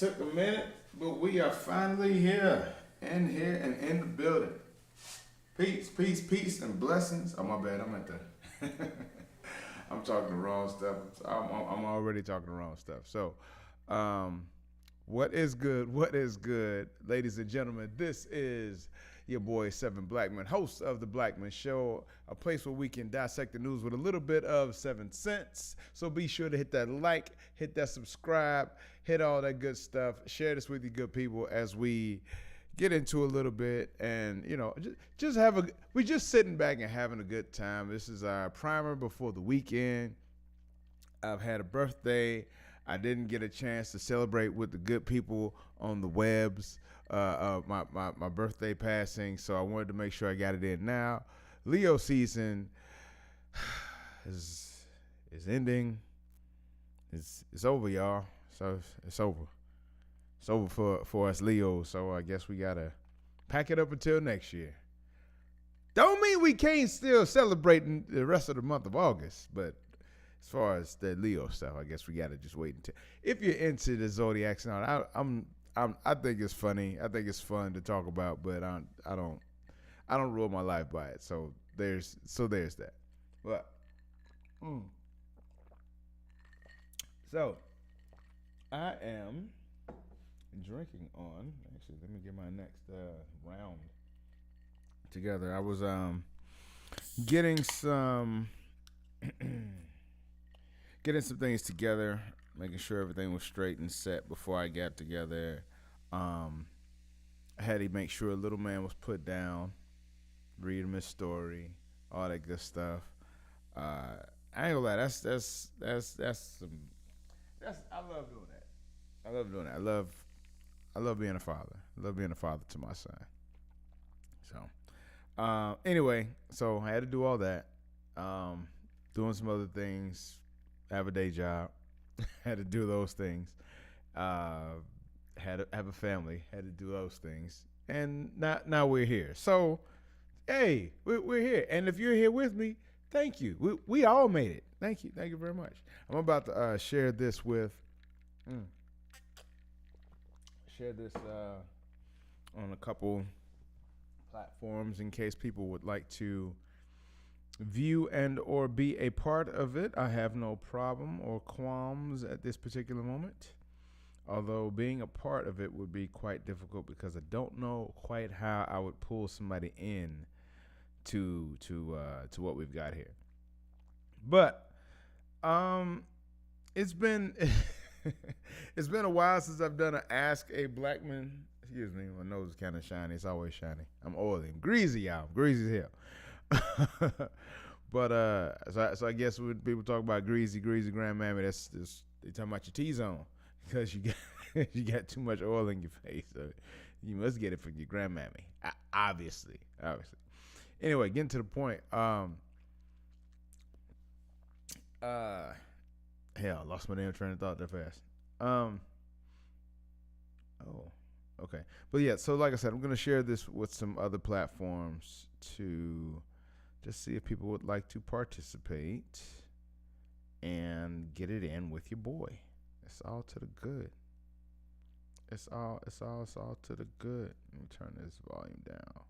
Took a minute, but we are finally here. Here and in the building. Peace, peace, peace, and blessings. Oh, my bad. I'm at the. I'm talking the wrong stuff. I'm already talking the wrong stuff. So, um, what is good? What is good? Ladies and gentlemen, this is your boy, Seven Blackman, host of The Blackman Show, a place where we can dissect the news with a little bit of 7 cents. So be sure to hit that like, hit that subscribe, hit all that good stuff. Share this with you good people as we get into a little bit and, just we're just sitting back and having a good time. This is our primer before the weekend. I've had a birthday. I didn't get a chance to celebrate with the good people on the webs. My birthday passing, so I wanted to make sure I got it in now. Leo season is ending. It's over, y'all. So it's over. It's over for us Leos. So I guess we gotta pack it up until next year. Don't mean we can't still celebrate in the rest of the month of August, but as far as the Leo stuff, I guess we gotta just wait until. If you're into the zodiac sign, I think it's funny. I think it's fun to talk about, but I don't rule my life by it. So there's that. But so I am drinking on. Actually, let me get my next round together. I was getting some things together, making sure everything was straight and set before I got together. I had to make sure a little man was put down, read him his story, all that good stuff. I ain't gonna lie, that's some. I love doing that. I love doing that. I love being a father. I love being a father to my son. So, anyway, so I had to do all that. Doing some other things, have a day job, had to do those things. Had to have a family, had to do those things, and now we're here. So, hey, we're here, and if you're here with me, thank you. We all made it. Thank you very much. I'm about to share this with. Share this on a couple platforms in case people would like to view and or be a part of it. I have no problem or qualms at this particular moment, although being a part of it would be quite difficult because I don't know quite how I would pull somebody in to what we've got here. But it's been it's been a while since I've done an Ask a Blackman. Excuse me, my nose is kind of shiny. It's always shiny. I'm oily. I'm greasy, y'all. I'm greasy as hell. But so I guess when people talk about greasy grandmammy, that's they talking about your T-zone because you got too much oil in your face. So you must get it from your grandmammy. Obviously. Anyway, getting to the point. Hell, I lost my damn train of thought that fast. Okay. But yeah, so like I said, I'm going to share this with some other platforms to just see if people would like to participate and get it in with your boy. It's all to the good. It's all to the good. Let me turn this volume down.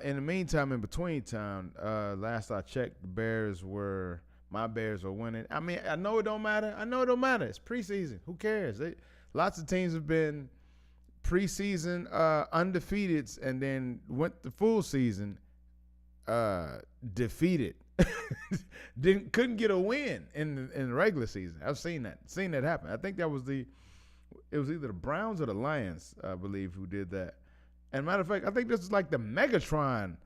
In the meantime, in between time, last I checked, my Bears are winning. I mean, I know it don't matter. It's preseason. Who cares? Lots of teams have been preseason undefeated and then went the full season defeated. Couldn't get a win in the regular season. I've seen that happen. I think it was either the Browns or the Lions, I believe, who did that. And matter of fact, I think this is like the Megatron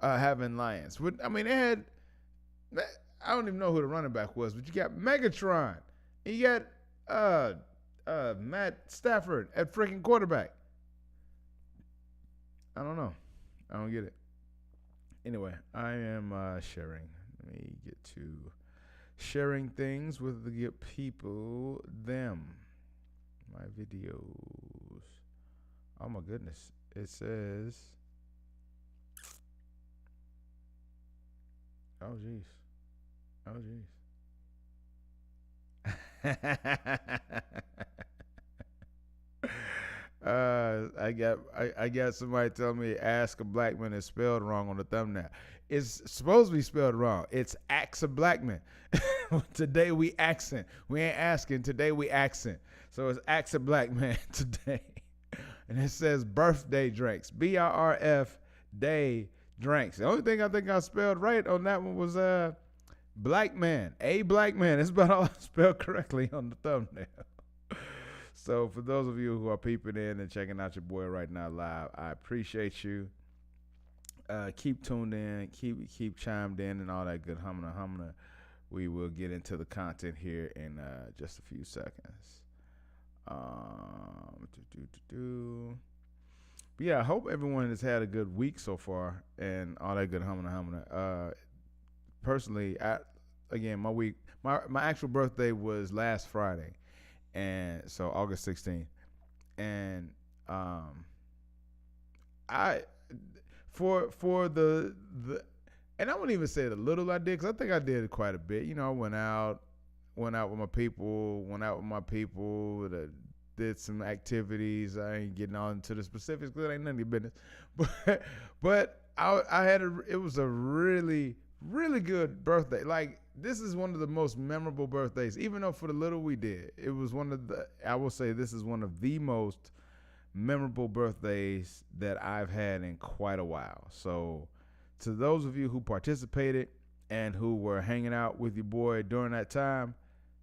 having Lions. I mean, they had. I don't even know who the running back was, but you got Megatron. And you got Matt Stafford at freaking quarterback. I don't know. I don't get it. Anyway, I am sharing. Let me get to sharing things with the good people. My videos. Oh my goodness. It says. Oh jeez. I got somebody telling me Ask a Blackman is spelled wrong on the thumbnail. It's supposed to be spelled wrong. It's Ask a Blackman. Today we accent. We ain't asking. Today we accent. So it's Ask a Blackman today. And it says birthday drinks. BRRF day drinks. The only thing I think I spelled right on that one was Blackman. A Blackman. That's about all I spelled correctly on the thumbnail. So for those of you who are peeping in and checking out your boy right now live, I appreciate you. Keep tuned in, keep chimed in and all that good humna. We will get into the content here in just a few seconds. But yeah, I hope everyone has had a good week so far and all that good humna. Personally, my actual birthday was last Friday. And so August 16th, and I for the and I wouldn't even say the little I did, because I think I did quite a bit. You know, I went out with my people, that did some activities. I ain't getting on into the specifics because it ain't none of your business. But I had it was a really, really good birthday. Like, this is one of the most memorable birthdays, even though for the little we did, it was I will say this is one of the most memorable birthdays that I've had in quite a while. So to those of you who participated and who were hanging out with your boy during that time,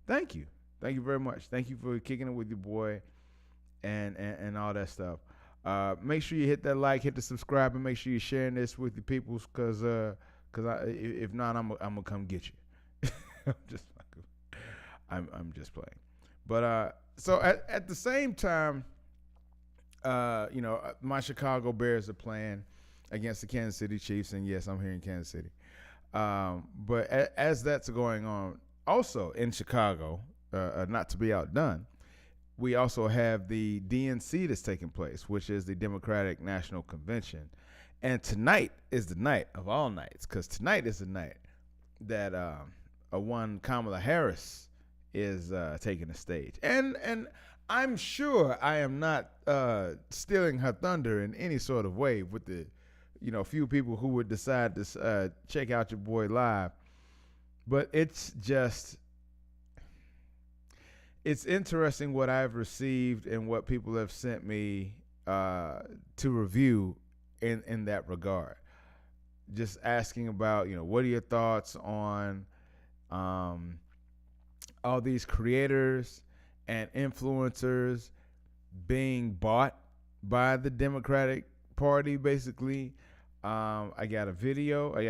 thank you. Thank you very much. Thank you for kicking it with your boy and all that stuff. Make sure you hit that like, hit the subscribe, and make sure you're sharing this with your people, because if not, I'm gonna come get you. I'm just playing. But so at the same time, my Chicago Bears are playing against the Kansas City Chiefs, and yes, I'm here in Kansas City. But as that's going on, also in Chicago, not to be outdone, we also have the DNC that's taking place, which is the Democratic National Convention. And tonight is the night of all nights, because tonight is the night that one Kamala Harris is taking the stage. And I'm sure I am not stealing her thunder in any sort of way with the few people who would decide to check out your boy live. But it's interesting what I've received and what people have sent me to review in that regard. Just asking about, what are your thoughts on all these creators and influencers being bought by the Democratic Party, basically. I got a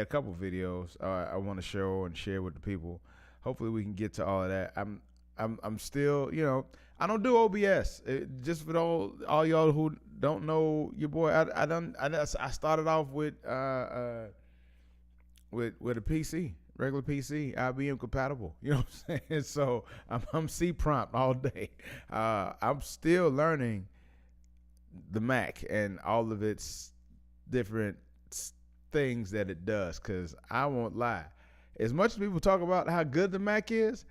couple videos I want to show and share with the people. Hopefully we can get to all of that. I'm still, I don't do OBS. Just for all y'all who don't know your boy, I started off with a PC, regular PC, IBM compatible. You know what I'm saying? So I'm C prompt all day. I'm still learning the Mac and all of its different things that it does, because I won't lie. As much as people talk about how good the Mac is,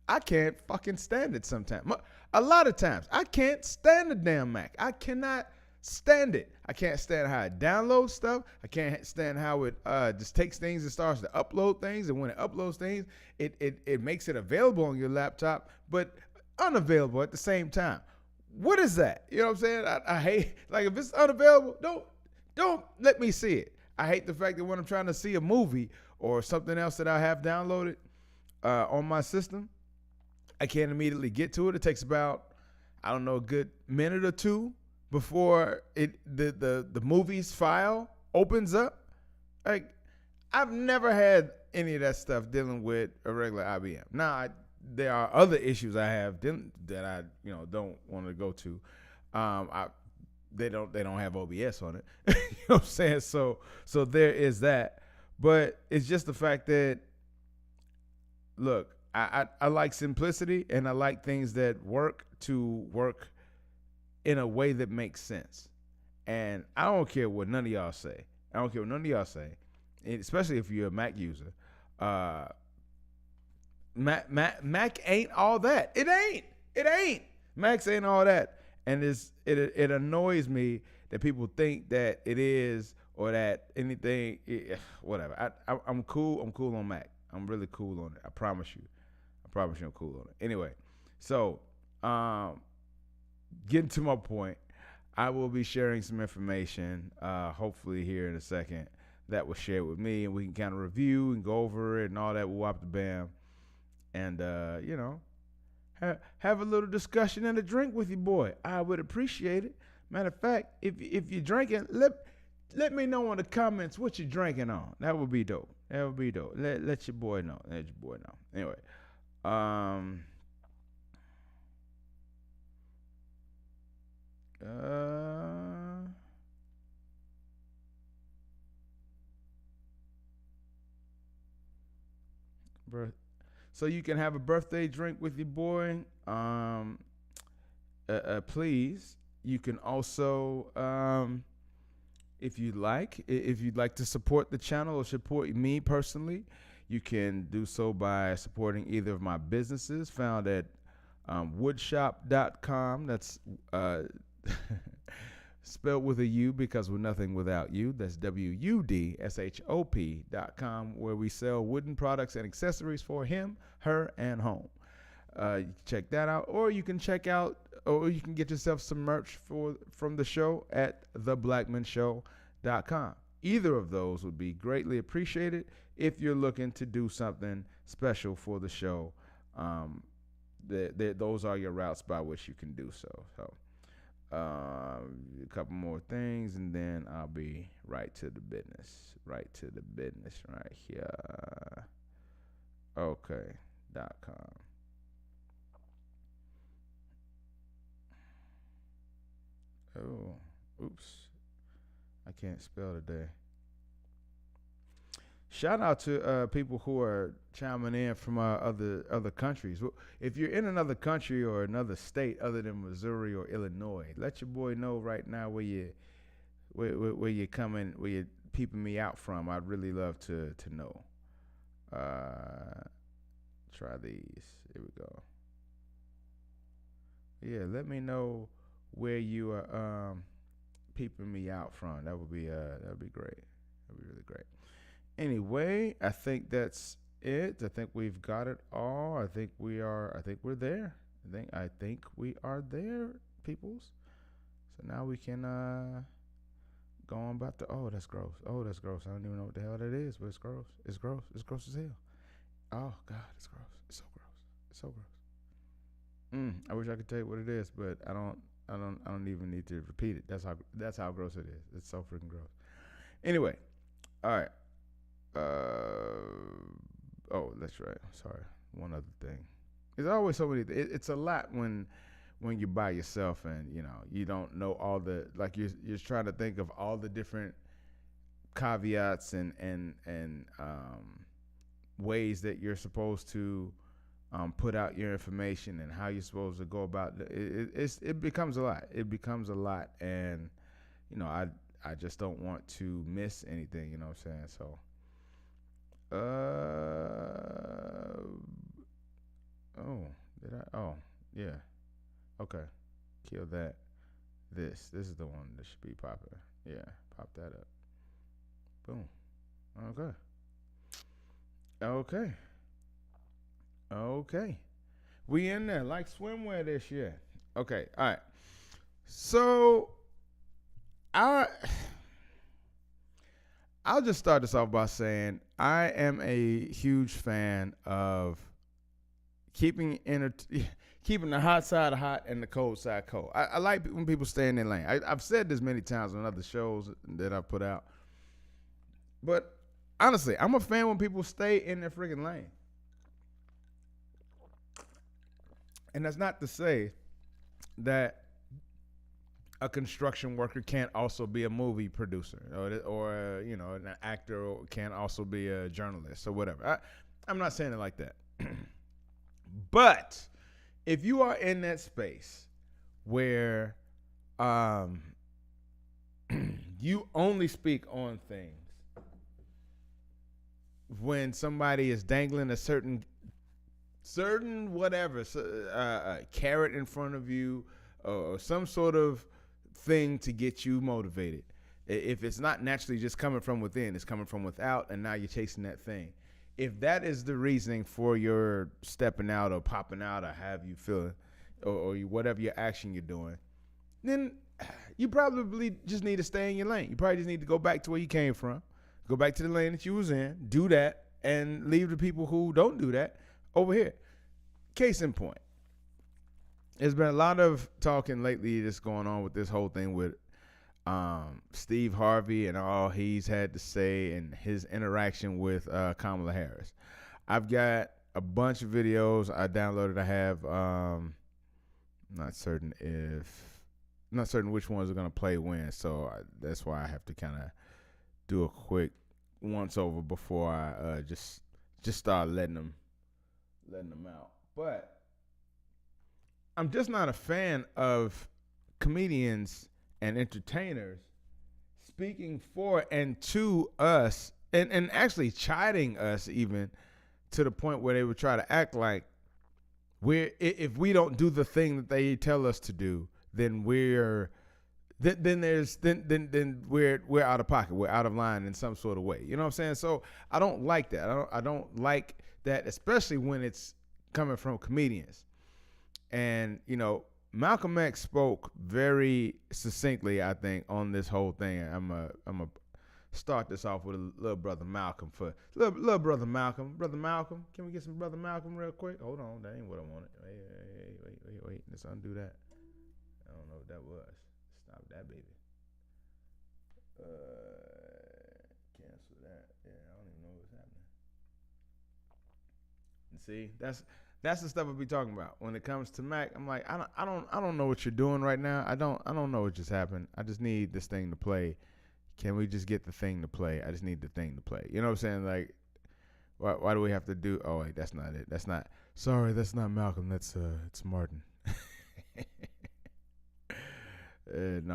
I can't fucking stand it sometimes. A lot of times, I can't stand the damn Mac. I cannot stand it. I can't stand how it downloads stuff. I can't stand how it just takes things and starts to upload things. And when it uploads things, it makes it available on your laptop, but unavailable at the same time. What is that? You know what I'm saying? I hate, like, if it's unavailable, don't let me see it. I hate the fact that when I'm trying to see a movie or something else that I have downloaded on my system, I can't immediately get to it. It takes about, a good minute or two before the movie's file opens up. Like, I've never had any of that stuff dealing with a regular IBM. Now, there are other issues I have that I don't want to go to. They don't have OBS on it. You know what I'm saying? So there is that. But it's just the fact that, look, I like simplicity, and I like things that work in a way that makes sense. And I don't care what none of y'all say. Especially if you're a Mac user. Mac ain't all that. It ain't. Macs ain't all that. And it annoys me that people think that it is or that anything, whatever. I'm cool. I'm cool on Mac. I'm really cool on it. I promise you. I'm cool on it. Anyway, so getting to my point, I will be sharing some information, hopefully here in a second, that was shared with me, and we can kind of review and go over it and all that. Wop the bam, and have a little discussion and a drink with your boy. I would appreciate it. Matter of fact, if you're drinking, let me know in the comments what you're drinking on. That would be dope. Let your boy know. Anyway, so you can have a birthday drink with your boy. Please. You can also, if you'd like to support the channel or support me personally, you can do so by supporting either of my businesses found at woodshop.com. That's spelled with a U because we're nothing without you. That's WUDSHOP.com, where we sell wooden products and accessories for him, her, and home. You can check that out, or you can get yourself some merch from the show at theblackmanshow.com. Either of those would be greatly appreciated if you're looking to do something special for the show. Those are your routes by which you can do so. A couple more things, and then I'll be right to the business right here. Okay.com. Oh, oops. I can't spell today. Shout out to people who are chiming in from other countries. If you're in another country or another state other than Missouri or Illinois, let your boy know right now where you're peeping me out from. I'd really love to know. Try these. Here we go. Yeah, let me know where you are peeping me out from. That would be great. That would be really great. Anyway, I think that's it. I think we've got it all. I think we're there. I think we are there, peoples. So now we can go on about that's gross. I don't even know what the hell that is, but it's gross. It's gross as hell. Oh God, it's gross. It's so gross. I wish I could tell you what it is, but I don't even need to repeat it. That's how gross it is. It's so freaking gross. Anyway, all right. That's right. Sorry. One other thing. There's always so many. It's a lot when you're by yourself and you don't know all the, like, you're trying to think of all the different caveats and ways that you're supposed to put out your information and how you're supposed to go about it. It becomes a lot. And I just don't want to miss anything. You know what I'm saying? So. Did I? Oh, yeah. Okay. Kill that. This is the one that should be popular. Yeah, pop that up. Boom. Okay. We in there like swimwear this year. Okay. All right. So, I'll just start this off by saying I am a huge fan of keeping the hot side hot and the cold side cold. I like when people stay in their lane. I've said this many times on other shows that I've put out. But honestly, I'm a fan when people stay in their freaking lane. And that's not to say that a construction worker can't also be a movie producer, or an actor, or can also be a journalist or whatever. I'm not saying it like that. But if you are in that space where you only speak on things when somebody is dangling a certain whatever, a carrot in front of you, or some sort of thing to get you motivated. If it's not naturally just coming from within, it's coming from without, and now you're chasing that thing. If that is the reasoning for your stepping out or popping out or have you feeling, or whatever your action you're doing, then you probably just need to stay in your lane. You probably just need to go back to where you came from, go back to the lane that you was in, do that, and leave the people who don't do that over here. Case in point, there's been a lot of talking lately that's going on with this whole thing with Steve Harvey and all he's had to say and his interaction with Kamala Harris. I've got a bunch of videos I downloaded. I have not certain which ones are going to play when, so that's why I have to kind of do a quick once over before I just start letting them out. But I'm just not a fan of comedians and entertainers speaking for and to us and actually chiding us even to the point where they would try to act like if we don't do the thing that they tell us to do, then we're out of pocket. We're out of line in some sort of way. You know what I'm saying? So I don't like that. I don't like that, especially when it's coming from comedians. And, Malcolm X spoke very succinctly, I think, on this whole thing. I'm a start this off with a little brother Malcolm little brother Malcolm. Brother Malcolm, can we get some brother Malcolm real quick? Hold on, that ain't what I wanted. Wait. Let's undo that. I don't know what that was. Stop that, baby. Cancel that. Yeah, I don't even know what's happening. And see, that's the stuff I be talking about. When it comes to Mac, I'm like, I don't know what you're doing right now. I don't know what just happened. I just need this thing to play. Can we just get the thing to play? I just need the thing to play. You know what I'm saying? Like, why do we have to do? Oh wait, that's not it. Sorry, that's not Malcolm. It's Martin. No,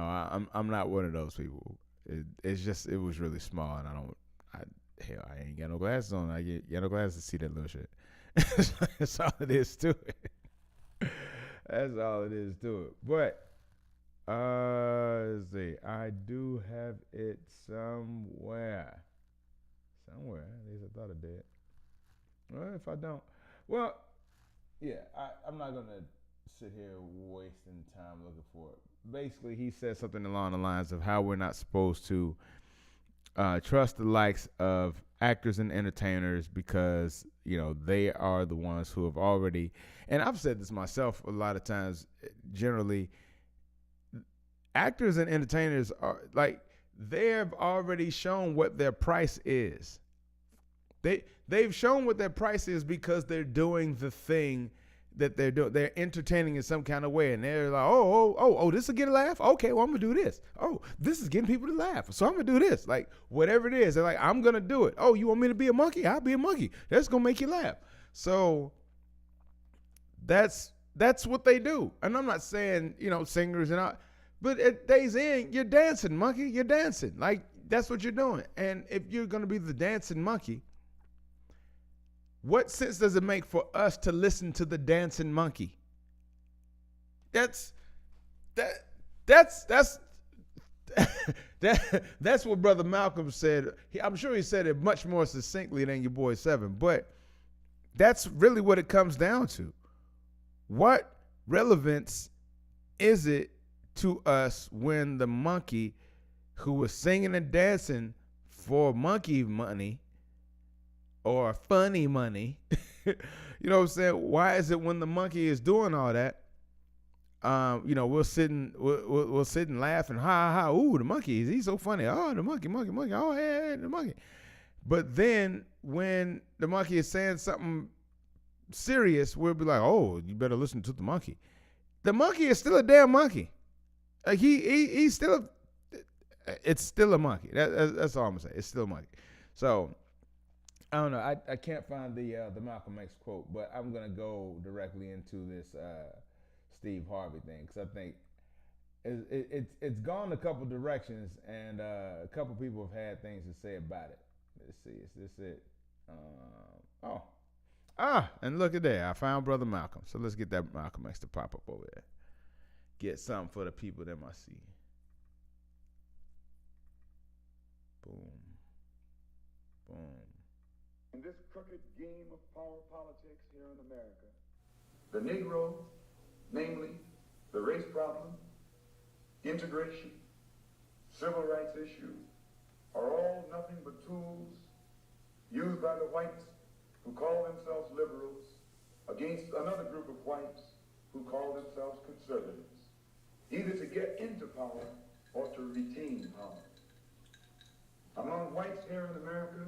I'm not one of those people. It was really small, and I ain't got no glasses on. I get no glasses to see that little shit. That's all it is to it. That's all it is to it. But let's see. I do have it somewhere. At least I thought I did. Well, if I don't, well, yeah, I'm not gonna sit here wasting time looking for it. Basically, he said something along the lines of how we're not supposed to trust the likes of actors and entertainers because they are the ones who have already, and I've said this myself a lot of times, generally actors and entertainers are like, they have already shown what their price is. They've shown what their price is because they're doing the thing that they're doing. They're entertaining in some kind of way, and they're like, oh, this will get a laugh. Okay, well, I'm gonna do this. Oh, this is getting people to laugh, so I'm gonna do this. Like, whatever it is, they're like, I'm gonna do it. Oh, you want me to be a monkey? I'll be a monkey. That's gonna make you laugh. So that's what they do. And I'm not saying singers and all, but at day's end, you're dancing, monkey. You're dancing. Like, that's what you're doing. And if you're gonna be the dancing monkey, what sense does it make for us to listen to the dancing monkey? That's what Brother Malcolm said. I'm sure he said it much more succinctly than your boy Seven, but that's really what it comes down to. What relevance is it to us when the monkey who was singing and dancing for monkey money or funny money, you know what I'm saying? Why is it when the monkey is doing all that, we'll sit and laugh and ha. Ooh, the monkey, he's so funny. Oh, the monkey. Oh, yeah, the monkey. But then when the monkey is saying something serious, we'll be like, oh, you better listen to the monkey. The monkey is still a damn monkey. Like he's still it's still a monkey. That's all I'm gonna say. It's still a monkey. So I don't know. I can't find the Malcolm X quote, but I'm gonna go directly into this Steve Harvey thing because I think it's gone a couple directions, and a couple people have had things to say about it. Let's see. Is this it? And look at there. I found Brother Malcolm. So let's get that Malcolm X to pop up over there. get something for the people that I see. Boom. Boom. In this crooked game of power politics here in America, the Negro, namely the race problem, integration, civil rights issues, are all nothing but tools used by the whites who call themselves liberals against another group of whites who call themselves conservatives, either to get into power or to retain power. Among whites here in America,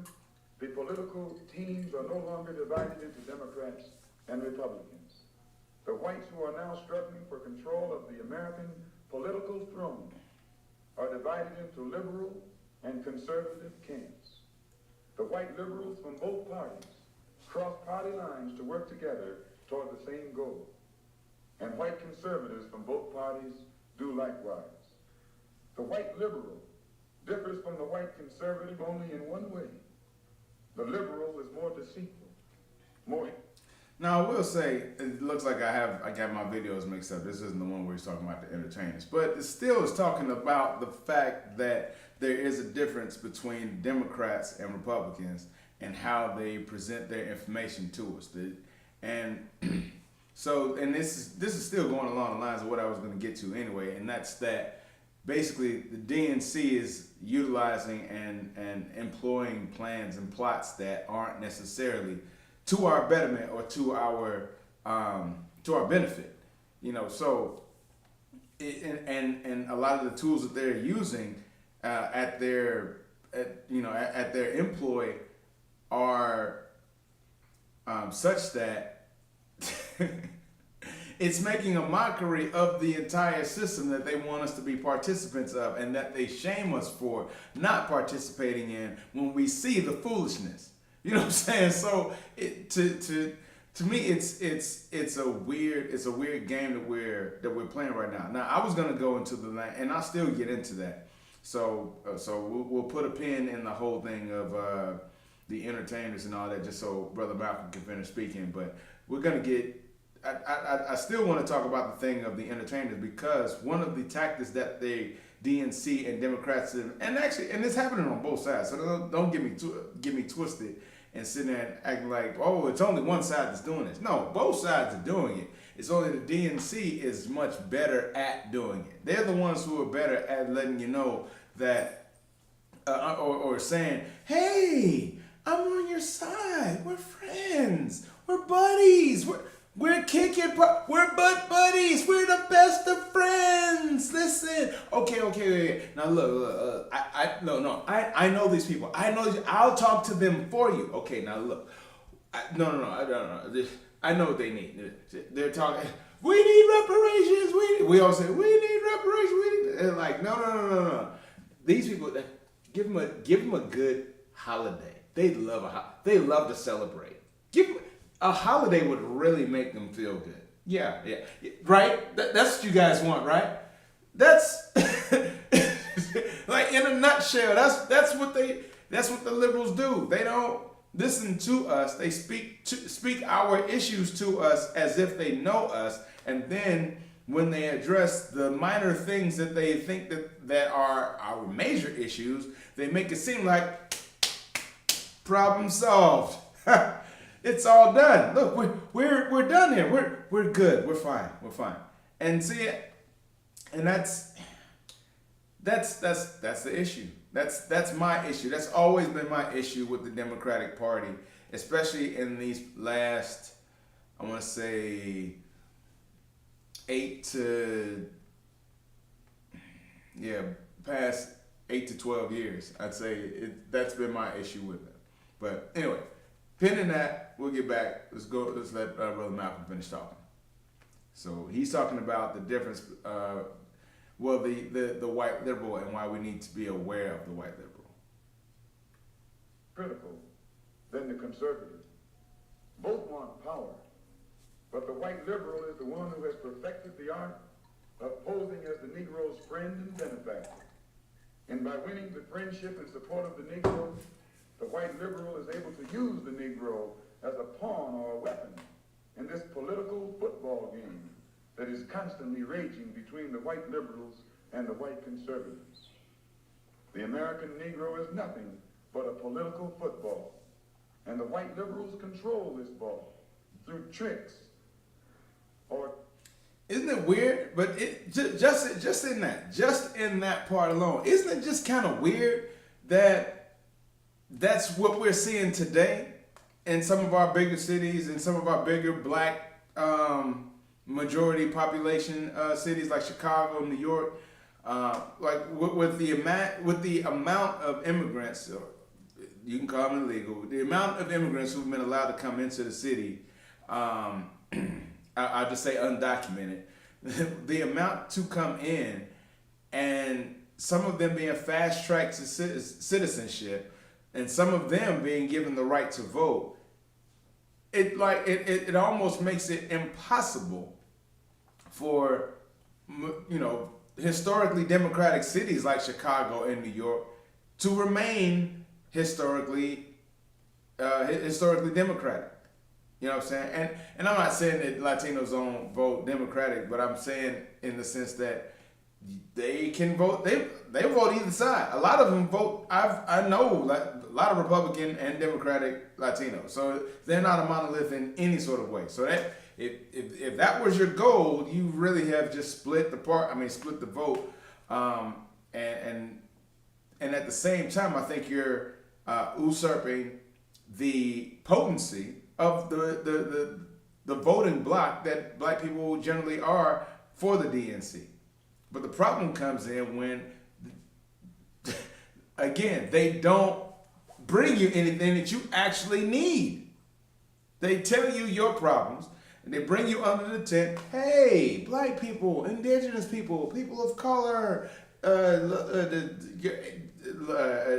the political teams are no longer divided into Democrats and Republicans. The whites who are now struggling for control of the American political throne are divided into liberal and conservative camps. The white liberals from both parties cross party lines to work together toward the same goal. And white conservatives from both parties do likewise. The white liberal differs from the white conservative only in one way. The liberal is more deceitful, more... Now, I will say, it looks like I got my videos mixed up. This isn't the one where he's talking about the entertainers. But it still is talking about the fact that there is a difference between Democrats and Republicans and how they present their information to us. And so, and this is still going along the lines of what I was going to get to anyway, and that's that basically the DNC is utilizing and employing plans and plots that aren't necessarily to our betterment or to our benefit, you know. So, and a lot of the tools that they're using at their employ are such that it's making a mockery of the entire system that they want us to be participants of, and that they shame us for not participating in when we see the foolishness. You know what I'm saying? So to me, it's a weird game that we're playing right now. Now, I was gonna go into the line, and I'll still get into that. So we'll put a pin in the whole thing of the entertainers and all that, just so Brother Malcolm can finish speaking. But we're gonna get. I still want to talk about the thing of the entertainers, because one of the tactics that they DNC and Democrats and it's happening on both sides. So don't get me twisted and sitting there and acting like, oh, it's only one side that's doing this. No, both sides are doing it. It's only the DNC is much better at doing it. They're the ones who are better at letting you know that, or saying, hey, I'm on your side. We're friends. We're buddies. We're kicking, we're butt buddies. We're the best of friends. Listen, okay. Now look, I know these people. I know these. I'll talk to them for you. Okay, now look, I don't know. I know what they need. They're talking. We need reparations. We all say we need reparations. They're like, no. These people, give them a good holiday. They love to celebrate. A holiday would really make them feel good. Yeah, right? That's what you guys want, right? That's like in a nutshell. That's what the liberals do. They don't listen to us. They speak our issues to us as if they know us, and then when they address the minor things that they think that are our major issues, they make it seem like problem solved. It's all done. Look, we're done here. We're good. We're fine. And see, and that's the issue. That's my issue. That's always been my issue with the Democratic Party, especially in these last, I want to say, past 8 to 12 years. I'd say that's been my issue with them. But anyway. Pending that, we'll get back. Let's let Brother Malcolm finish talking. So he's talking about the difference, the white liberal and why we need to be aware of the white liberal. Critical than the conservative. Both want power, but the white liberal is the one who has perfected the art of posing as the Negro's friend and benefactor. And by winning the friendship and support of the Negro, the white liberal is able to use the Negro as a pawn or a weapon in this political football game that is constantly raging between the white liberals and the white conservatives. The American Negro is nothing but a political football, and the white liberals control this ball through tricks or... Isn't it weird? But just in that part alone, isn't it just kind of weird that that's what we're seeing today in some of our bigger cities and some of our bigger black majority population cities like Chicago, New York, like with the amount of immigrants, you can call them illegal, the amount of immigrants who've been allowed to come into the city. I'll just say undocumented, the amount to come in, and some of them being fast-tracked to citizenship, and some of them being given the right to vote, it almost makes it impossible for, historically democratic cities like Chicago and New York to remain historically democratic. You know what I'm saying? And I'm not saying that Latinos don't vote Democratic, but I'm saying in the sense that they can vote. They vote either side. A lot of them vote. I know a lot of Republican and Democratic Latinos. So they're not a monolith in any sort of way. So that if that was your goal, you really have just split the vote. And at the same time, I think you're usurping the potency of the voting bloc that black people generally are for the DNC. But the problem comes in when, again, they don't bring you anything that you actually need. They tell you your problems, and they bring you under the tent, hey, black people, indigenous people, people of color,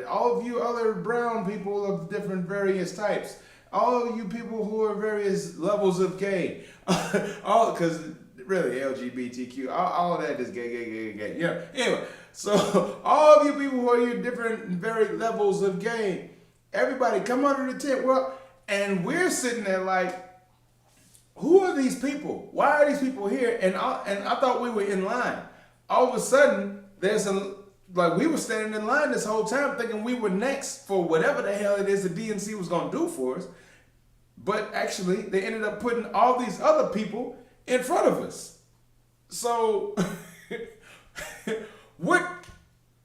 all of you other brown people of different various types, all of you people who are various levels of gay, all because really LGBTQ, all of that is gay. Yeah. Anyway, so all of you people who are your different varied levels of gay, everybody come under the tent. Well, and we're sitting there like, who are these people? Why are these people here? And I thought we were in line. All of a sudden, we were standing in line this whole time thinking we were next for whatever the hell it is the DNC was going to do for us. But actually, they ended up putting all these other people in front of us. So,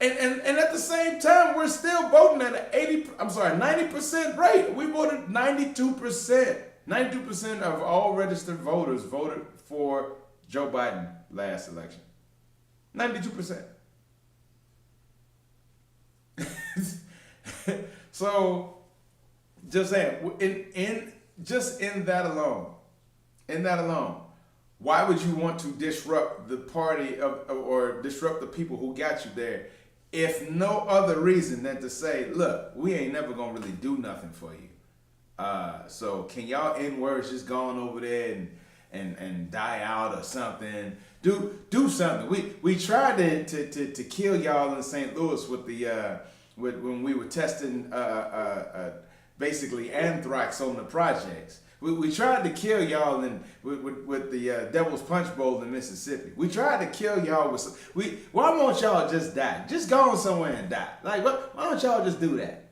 and at the same time, we're still voting at an 90% rate. We voted 92%. 92% of all registered voters voted for Joe Biden last election. 92%. So, just saying, in that alone, why would you want to disrupt the party or disrupt the people who got you there, if no other reason than to say, look, we ain't never gonna really do nothing for you. So can y'all N-words just go on over there and die out or something? Do something. We tried to kill y'all in St. Louis with the when we were testing basically anthrax on the projects. We tried to kill y'all with the Devil's Punch Bowl in Mississippi. We tried to kill y'all why won't y'all just die? Just go on somewhere and die. Like, why don't y'all just do that?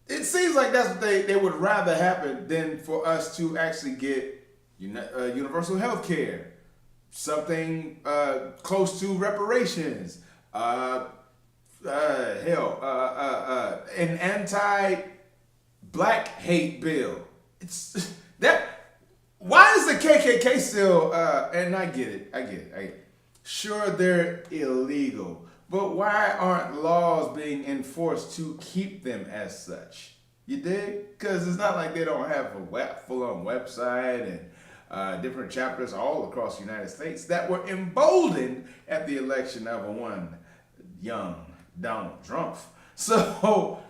It seems like that's what they would rather happen than for us to actually get universal health care, something close to reparations, an anti-black hate bill. It's that. Why is the KKK still? And I get it. Sure, they're illegal. But why aren't laws being enforced to keep them as such? You dig? Because it's not like they don't have a full-on website and different chapters all across the United States that were emboldened at the election of one young Donald Trump. So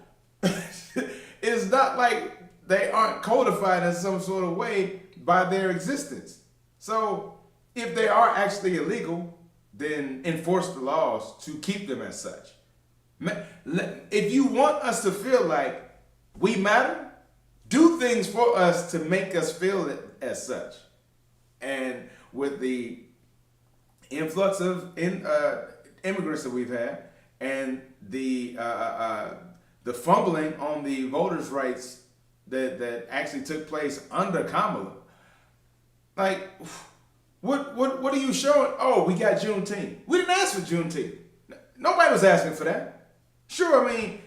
it's not like they aren't codified in some sort of way by their existence. So if they are actually illegal, then enforce the laws to keep them as such. If you want us to feel like we matter, do things for us to make us feel it as such. And with the influx of immigrants that we've had, and the fumbling on the voters' rights that actually took place under Kamala, like, what are you showing? Oh, we got Juneteenth. We didn't ask for Juneteenth. Nobody was asking for that. Sure, I mean,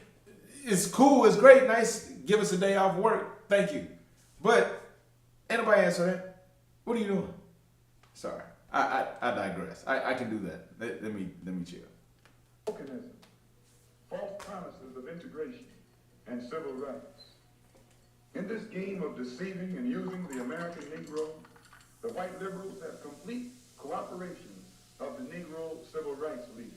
it's cool, it's great, nice. Give us a day off work. Thank you. But ain't nobody asked for that. What are you doing? Sorry, I digress. I can do that. Let me chill. Tokenism, false promises of integration and civil rights. In this game of deceiving and using the American Negro, the white liberals have complete cooperation of the Negro civil rights leaders,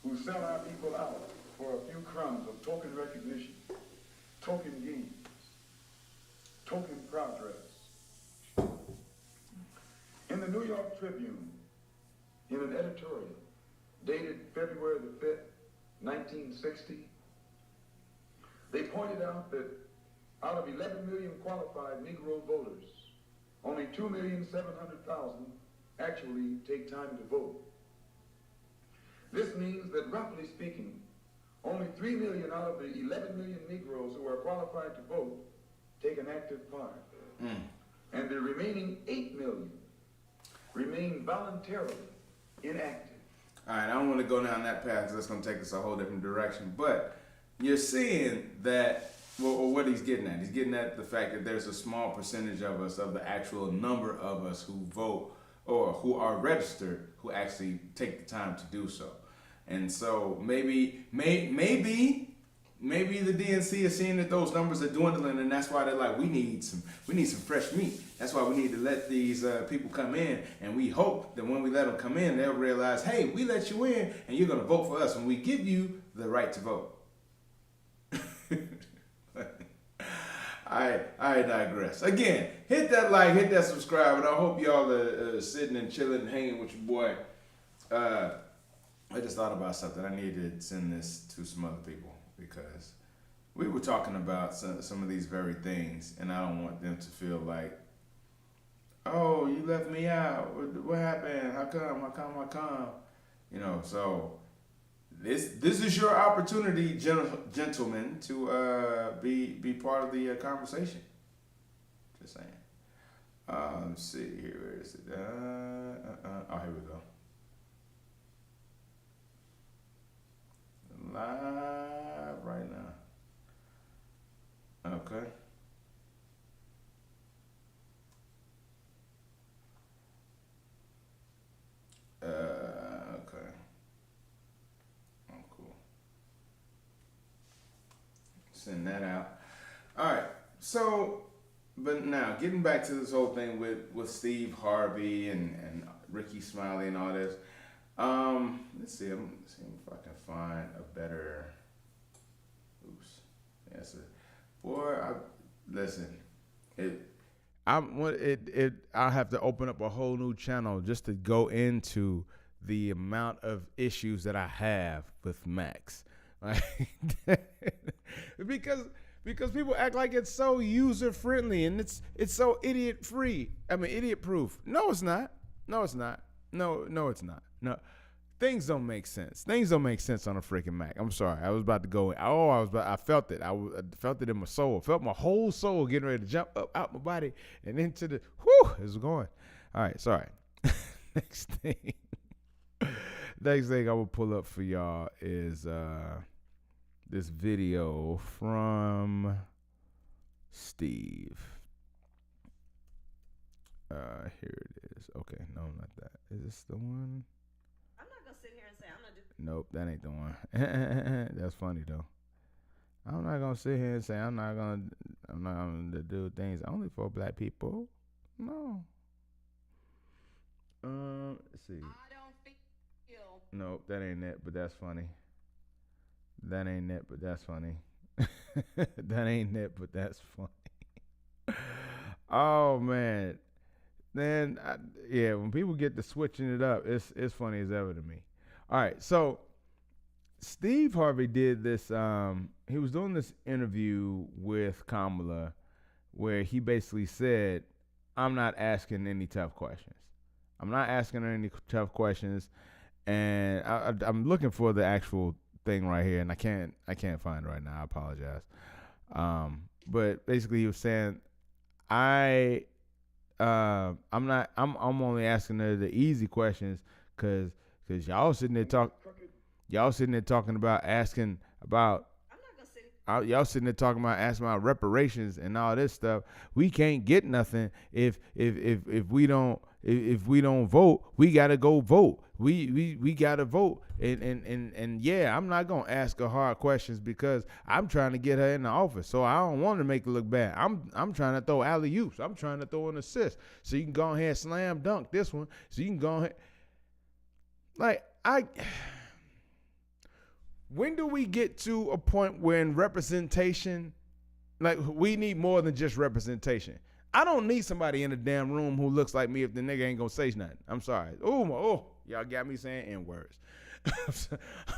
who sell our people out for a few crumbs of token recognition, token gains, token progress. In the New York Tribune, in an editorial dated February the 5th, 1960, they pointed out that out of 11 million qualified Negro voters, only 2,700,000 actually take time to vote. This means that, roughly speaking, only 3 million out of the 11 million Negroes who are qualified to vote take an active part. And the remaining 8 million remain voluntarily inactive. All right, I don't want to go down that path because that's going to take us a whole different direction. But you're seeing that, well, what he's getting at. He's getting at the fact that there's a small percentage of us, of the actual number of us who vote or who are registered, who actually take the time to do so. And so maybe the DNC is seeing that those numbers are dwindling, and that's why they're like, we need some fresh meat. That's why we need to let these people come in, and we hope that when we let them come in, they'll realize, hey, we let you in, and you're gonna vote for us when we give you the right to vote. I digress. Again, hit that like, hit that subscribe, and I hope y'all are sitting and chilling and hanging with your boy. I just thought about something. I need to send this to some other people because we were talking about some of these very things, and I don't want them to feel like, oh, you left me out. What happened? How come? You know, so this is your opportunity, gentlemen, to be part of the conversation. Just saying. Let's see here. Where is it? Oh, here we go. Live right now. Okay. Okay. Oh, cool. Send that out. All right. So, but now getting back to this whole thing with Steve Harvey and Rickey, Smiley, and all this. Let's see. I'm seeing if I can find a better. Oops. That's it. Boy, listen. I'll have to open up a whole new channel just to go into the amount of issues that I have with Max. Like, because people act like it's so user friendly and it's so idiot free. I mean, idiot proof. No, it's not. No, it's not. No, it's not. No. Things don't make sense. Things don't make sense on a freaking Mac. I'm sorry. I was about to go in. I felt it. I felt it in my soul. I felt my whole soul getting ready to jump up out my body and into the, it's going. All right, sorry. Next thing I will pull up for y'all is this video from Steve. Here it is. Okay, no, not that. Is this the one? I'm not gonna sit here and say I'm gonna do. Nope, that ain't the one. That's funny though. I'm not gonna sit here and say I'm not gonna do things only for black people. No. Let's see. I don't feel. Nope, that ain't it, but that's funny. That ain't it, but that's funny. That ain't it, but that's funny. Oh man. Then, when people get to switching it up, it's funny as ever to me. All right, so Steve Harvey did this. He was doing this interview with Kamala where he basically said I'm not asking any tough questions. I'm not asking her any tough questions, and I'm looking for the actual thing right here, and I can't find it right now. I apologize. But basically, he was saying, I'm only asking her the easy questions because y'all sitting there talking about asking about. I'm not gonna sit. Y'all sitting there talking about asking about reparations and all this stuff. We can't get nothing if we don't vote. We gotta go vote. We gotta vote. And yeah, I'm not gonna ask her hard questions because I'm trying to get her in the office. So I don't want to make it look bad. I'm trying to throw alley-oops. I'm trying to throw an assist. So you can go ahead and slam dunk this one. So you can go ahead. Like when do we get to a point when representation, like we need more than just representation? I don't need somebody in the damn room who looks like me if the nigga ain't gonna say nothing. I'm sorry. Y'all got me saying N-words.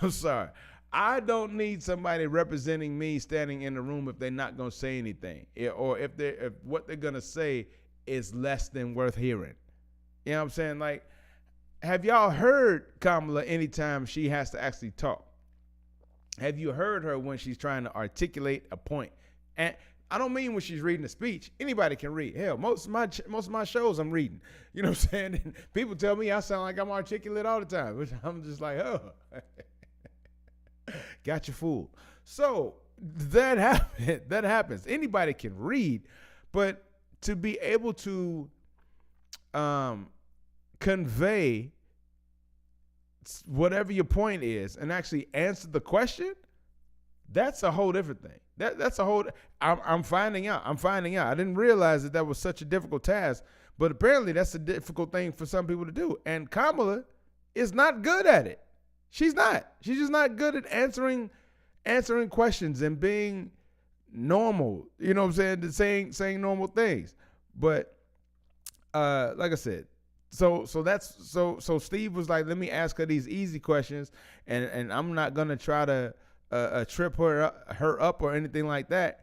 I'm sorry. I don't need somebody representing me standing in the room if they're not gonna say anything, or if what they're gonna say is less than worth hearing. You know what I'm saying? Like, have y'all heard Kamala anytime she has to actually talk? Have you heard her when she's trying to articulate a point? And I don't mean when she's reading a speech. Anybody can read. Hell, most of my shows I'm reading. You know what I'm saying? And people tell me I sound like I'm articulate all the time, which I'm just like, oh, got you fooled. So that happens. Anybody can read, but to be able to convey whatever your point is and actually answer the question, that's a whole different thing. That's a whole. I'm finding out. I didn't realize that was such a difficult task, but apparently that's a difficult thing for some people to do. And Kamala is not good at it. She's not. She's just not good at answering questions and being normal. You know what I'm saying? Saying normal things. But like I said, so Steve was like, let me ask her these easy questions, and I'm not gonna try to trip her up or anything like that.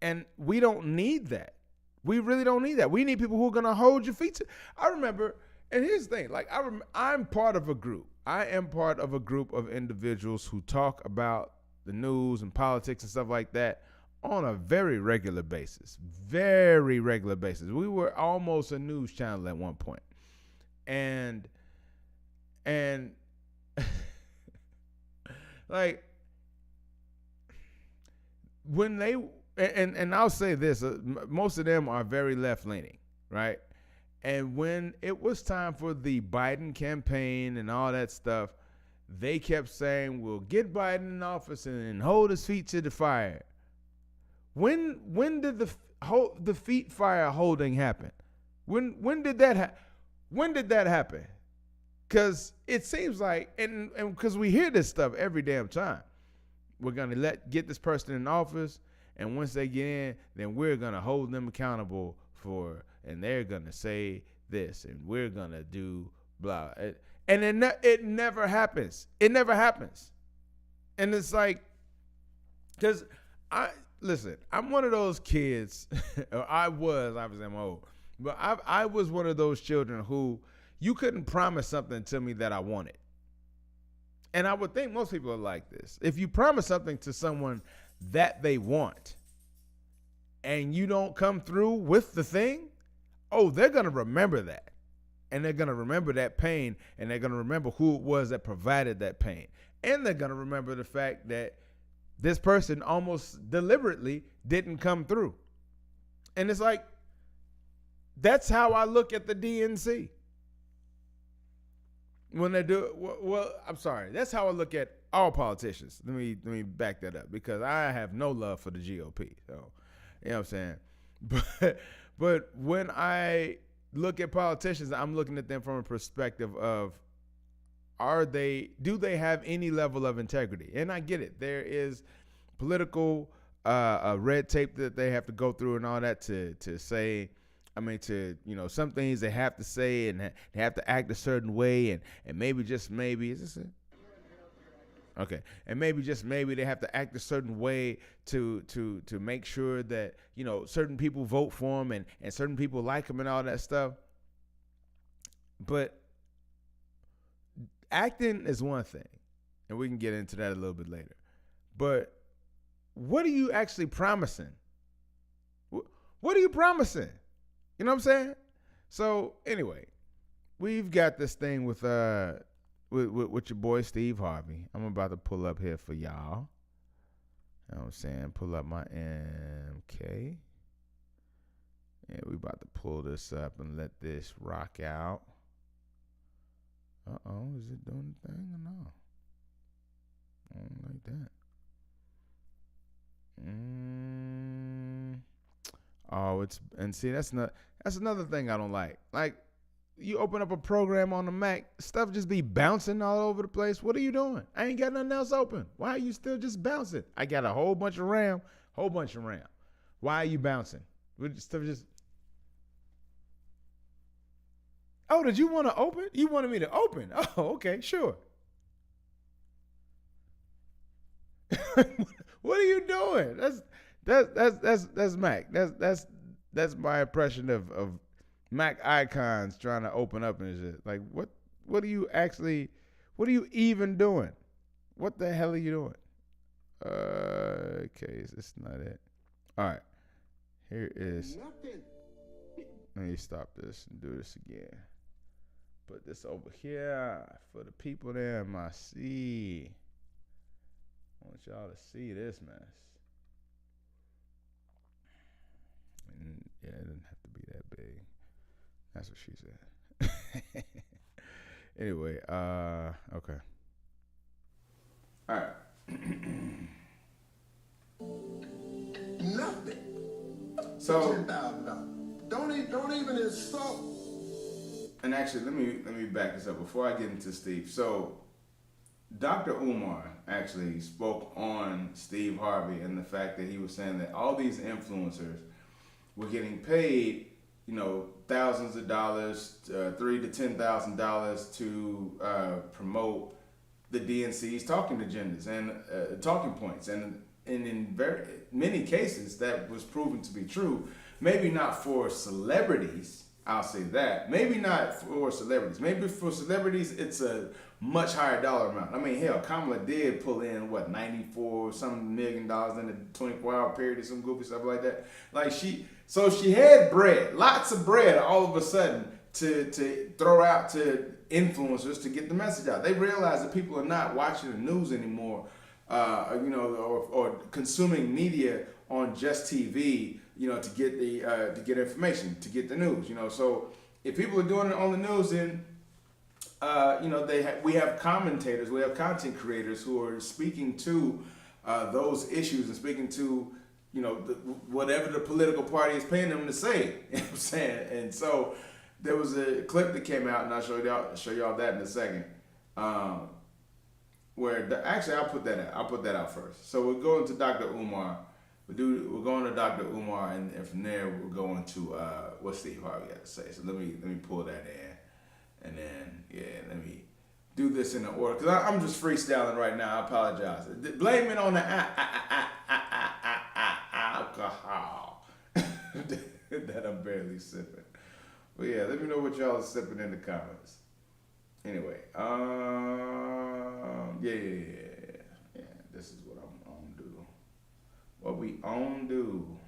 And we don't need that. We really don't need that. We need people who are gonna hold your feet. I remember, and here's the thing: like I'm part of a group. I am part of a group of individuals who talk about the news and politics and stuff like that on a very regular basis. Very regular basis. We were almost a news channel at one point. And like when they and I'll say this, most of them are very left leaning, right? And when it was time for the Biden campaign and all that stuff, they kept saying, we'll get Biden in office and hold his feet to the fire. When did the feet fire holding happen? When did that happen? When did that happen? Because it seems like, and because we hear this stuff every damn time, we're going to get this person in office, and once they get in, then we're going to hold them accountable for, and they're going to say this, and we're going to do blah. And it never happens. It never happens. And it's like, because I'm one of those kids, or obviously I'm old, but I was one of those children who you couldn't promise something to me that I wanted. And I would think most people are like this. If you promise something to someone that they want and you don't come through with the thing, they're going to remember that. And they're going to remember that pain, and they're going to remember who it was that provided that pain. And they're going to remember the fact that this person almost deliberately didn't come through. And it's like, that's how I look at the DNC. When they do, well, I'm sorry. That's how I look at all politicians. Let me back that up, because I have no love for the GOP. So, you know what I'm saying? But when I look at politicians, I'm looking at them from a perspective of, do they have any level of integrity? And I get it. There is political red tape that they have to go through and all that to say, some things they have to say, and they have to act a certain way, and maybe, just maybe, is this it? Okay, and maybe just maybe they have to act a certain way to make sure that certain people vote for them and certain people like them and all that stuff. But acting is one thing, and we can get into that a little bit later. But what are you actually promising? What are you promising? You know what I'm saying? So anyway, we've got this thing with your boy Steve Harvey. I'm about to pull up here for y'all. You know what I'm saying? Pull up my MK. And we about to pull this up and let this rock out. Uh-oh, is it doing the thing or no? I don't like that. That's another thing I don't like. Like, you open up a program on the Mac, stuff just be bouncing all over the place. What are you doing? I ain't got nothing else open. Why are you still just bouncing? I got a whole bunch of RAM. Why are you bouncing? Stuff just. Oh, did you want to open? You wanted me to open? Oh, okay, sure. What are you doing? That's Mac. That's my impression of Mac icons trying to open up and shit. Like, what are you even doing? What the hell are you doing? Okay, it's not it. All right, here is. Nothing. Let me stop this and do this again. Put this over here for the people there in my seat. I want y'all to see this mess. And yeah, it doesn't have to be that big. That's what she said. Anyway, okay. All right. Nothing. So $10,000. Don't even insult. And actually, let me back this up before I get into Steve. So, Dr. Umar actually spoke on Steve Harvey and the fact that he was saying that all these influencers were getting paid, thousands of dollars, $3,000 to $10,000 to promote the DNC's talking agendas and talking points, and in very many cases that was proven to be true. Maybe not for celebrities. I'll say that. Maybe not for celebrities. Maybe for celebrities, it's a much higher dollar amount. I mean, hell, Kamala did pull in, $94 million in a 24-hour period or some goofy stuff like that. So she had bread, lots of bread all of a sudden to throw out to influencers to get the message out. They realize that people are not watching the news anymore, or consuming media on just TV, to get information, to get the news, So if people are doing it on the news, then we have commentators, we have content creators who are speaking to those issues and speaking to whatever the political party is paying them to say. You know what I'm saying? And so there was a clip that came out, and I'll show y'all that in a second. Actually, I'll put that out first. So we're going to Dr. Umar. We're going to Dr. Umar, and from there we're going to what Steve Harvey had to say. So let me pull that in, and then let me do this in the order because I'm just freestyling right now. I apologize. Blame it on the alcohol that I'm barely sipping. But yeah, let me know what y'all are sipping in the comments. Anyway, yeah. This is what I'm on do. What we on do.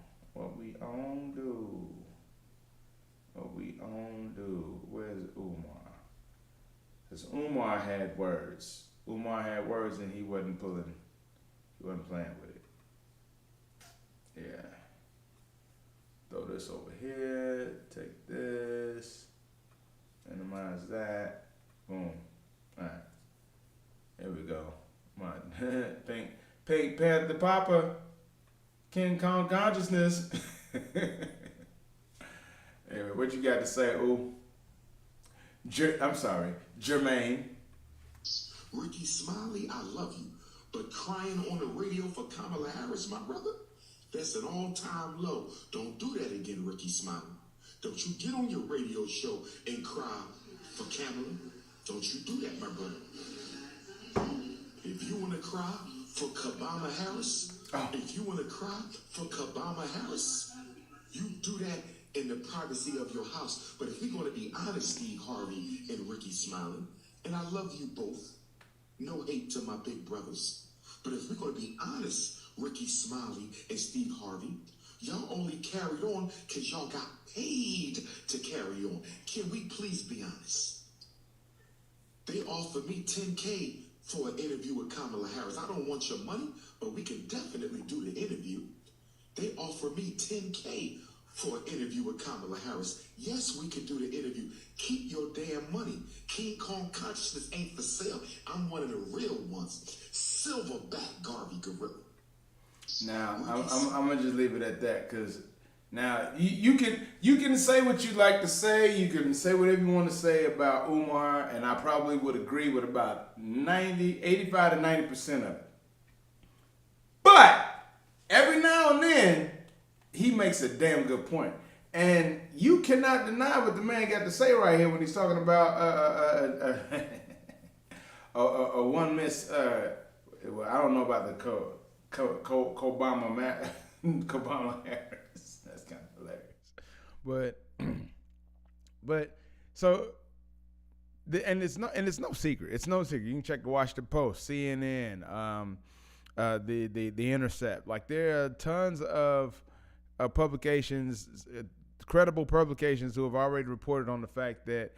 Where's Umar? Because Umar had words. And he wasn't playing with it. Yeah. Throw this over here. Take this. Minimize that. Boom. All right. Here we go. My Pink Panther Papa. King Kong consciousness. Anyway, what you got to say, ooh? I'm sorry, Jermaine. Rickey, Smiley, I love you, but crying on the radio for Kamala Harris, my brother, that's an all-time low. Don't do that again, Rickey, Smiley. Don't you get on your radio show and cry for Kamala. Don't you do that, my brother. Here if you want to cry for Kamala Harris, if you want to cry for Kamala Harris, you do that in the privacy of your house. But if we're going to be honest, Steve Harvey and Rickey Smiley, and I love you both, no hate to my big brothers, but if we're going to be honest, Rickey Smiley and Steve Harvey, y'all only carried on because y'all got paid to carry on. Can we please be honest? They offered me $10K for an interview with Kamala Harris. I don't want your money, but we can definitely do the interview. They offered me $10K for an interview with Kamala Harris. Yes, we can do the interview. Keep your damn money. King Kong consciousness ain't for sale. I'm one of the real ones. Silverback Garvey Gorilla. Now, I'm gonna just leave it at that, because now you can say what you like to say. You can say whatever you want to say about Umar, and I probably would agree with about 85 to 90% of it. But every now and then, he makes a damn good point. And you cannot deny what the man got to say right here when he's talking about a one miss. Well, I don't know about the Kamala Harris. That's kind of hilarious. But so, and it's no secret. It's no secret. You can check the Washington Post, CNN, the Intercept. Like, there are tons of publications, credible publications, who have already reported on the fact that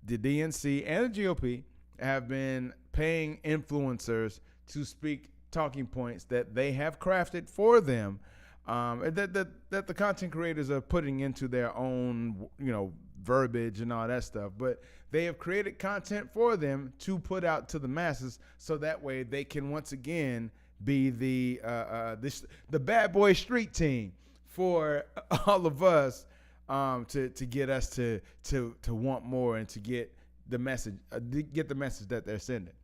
the DNC and the GOP have been paying influencers to speak talking points that they have crafted for them, that the content creators are putting into their own, verbiage and all that stuff. But they have created content for them to put out to the masses, so that way they can once again be the bad boy street team for all of us, to get us to want more and to get the message that they're sending,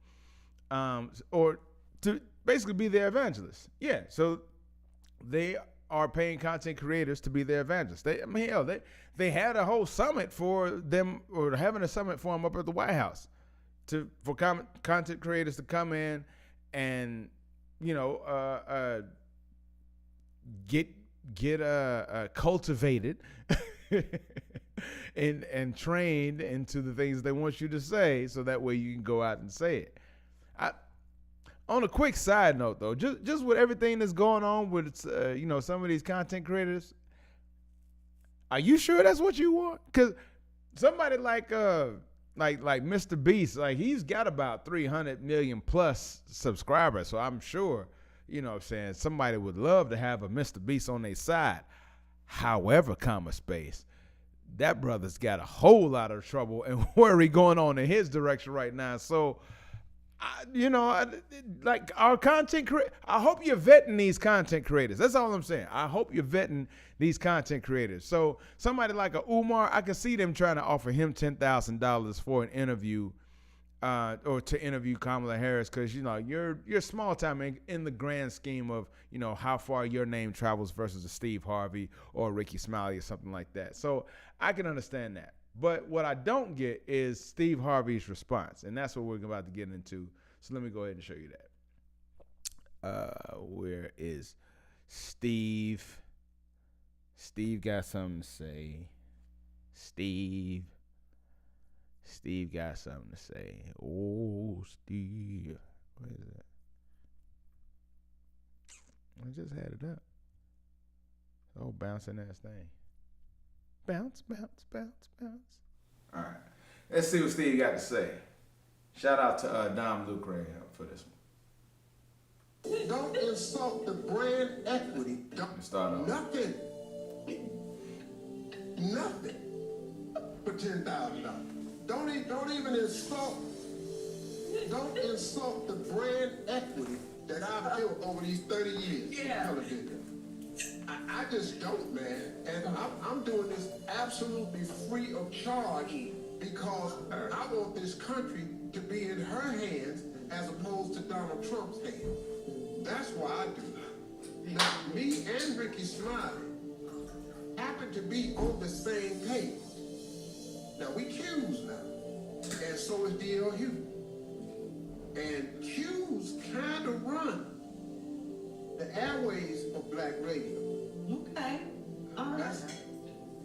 or to basically be their evangelists. Yeah, so they are paying content creators to be their evangelists. They had a whole summit for them, or having a summit for them up at the White House, for content creators to come in and get cultivated and trained into the things they want you to say, so that way you can go out and say it. On a quick side note, though, just with everything that's going on with some of these content creators, are you sure that's what you want? Because somebody like Mr. Beast, like, he's got about 300 million plus subscribers, so I'm sure, somebody would love to have a Mr. Beast on their side. However, that brother's got a whole lot of trouble and worry going on in his direction right now. So, like, our content I hope you're vetting these content creators. That's all I'm saying. I hope you're vetting these content creators. So somebody like a Umar, I can see them trying to offer him $10,000 for an interview, or to interview Kamala Harris, because you're small time in the grand scheme of how far your name travels versus a Steve Harvey or a Rickey Smiley or something like that. So I can understand that. But what I don't get is Steve Harvey's response, and that's what we're about to get into. So let me go ahead and show you that. Where is Steve? Steve got something to say. Steve got something to say. Oh, Steve. What is that? I just had it up. Oh, bouncing ass thing. Bounce, bounce, bounce, bounce. All right. Let's see what Steve got to say. Shout out to Dom Lucre for this one. Don't insult the brand equity. Let's start off. Nothing for $10,000. Don't even insult. Don't insult the brand equity that I've built over these 30 years of television. I just don't, man. And I'm doing this absolutely free of charge, because I want this country to be in her hands as opposed to Donald Trump's hands. That's why I do it. Now, me and Rickey Smiley happen to be on the same page. Now, we Q's now. And so is D.L. Hughes. And Q's Qs kind of run the airways of black radio. Okay. All right. That's,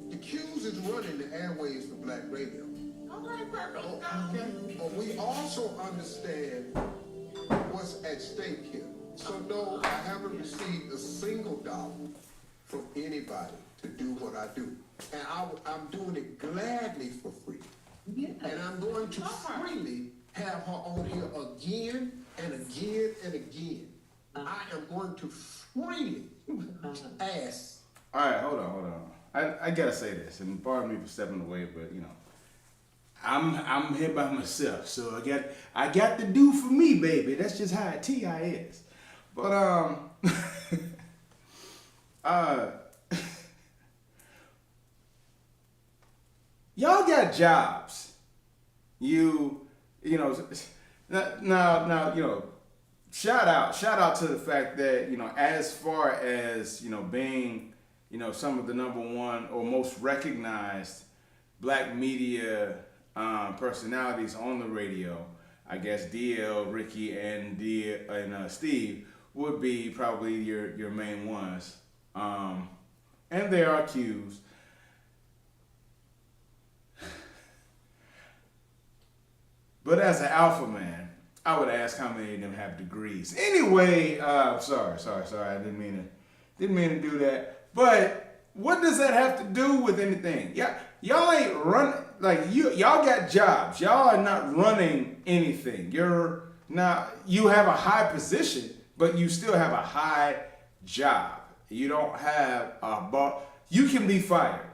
the Qs is running the airways of black radio. All right, perfect. Okay. But we also understand what's at stake here. So no, I haven't received a single dollar from anybody to do what I do. And I'm doing it gladly for free. Yeah. And I'm going to freely have her on here again and again and again. I am going to freely ask. All right, hold on. I gotta say this, and pardon me for stepping away, but you know, I'm here by myself, so I got to do for me, baby. That's just how T.I. is. But y'all got jobs. You know, now you know. Shout out to the fact that, you know, as far as, you know, being, you know, some of the number one or most recognized black media personalities on the radio, I guess DL, Rickey, and Steve would be probably your main ones. And there are Qs. But as an alpha man, I would ask how many of them have degrees. Anyway, sorry. I didn't mean to do that. But what does that have to do with anything? Y'all ain't running, like y'all got jobs. Y'all are not running anything. You have a high position, but you still have a high job. You don't have a boss. You can be fired.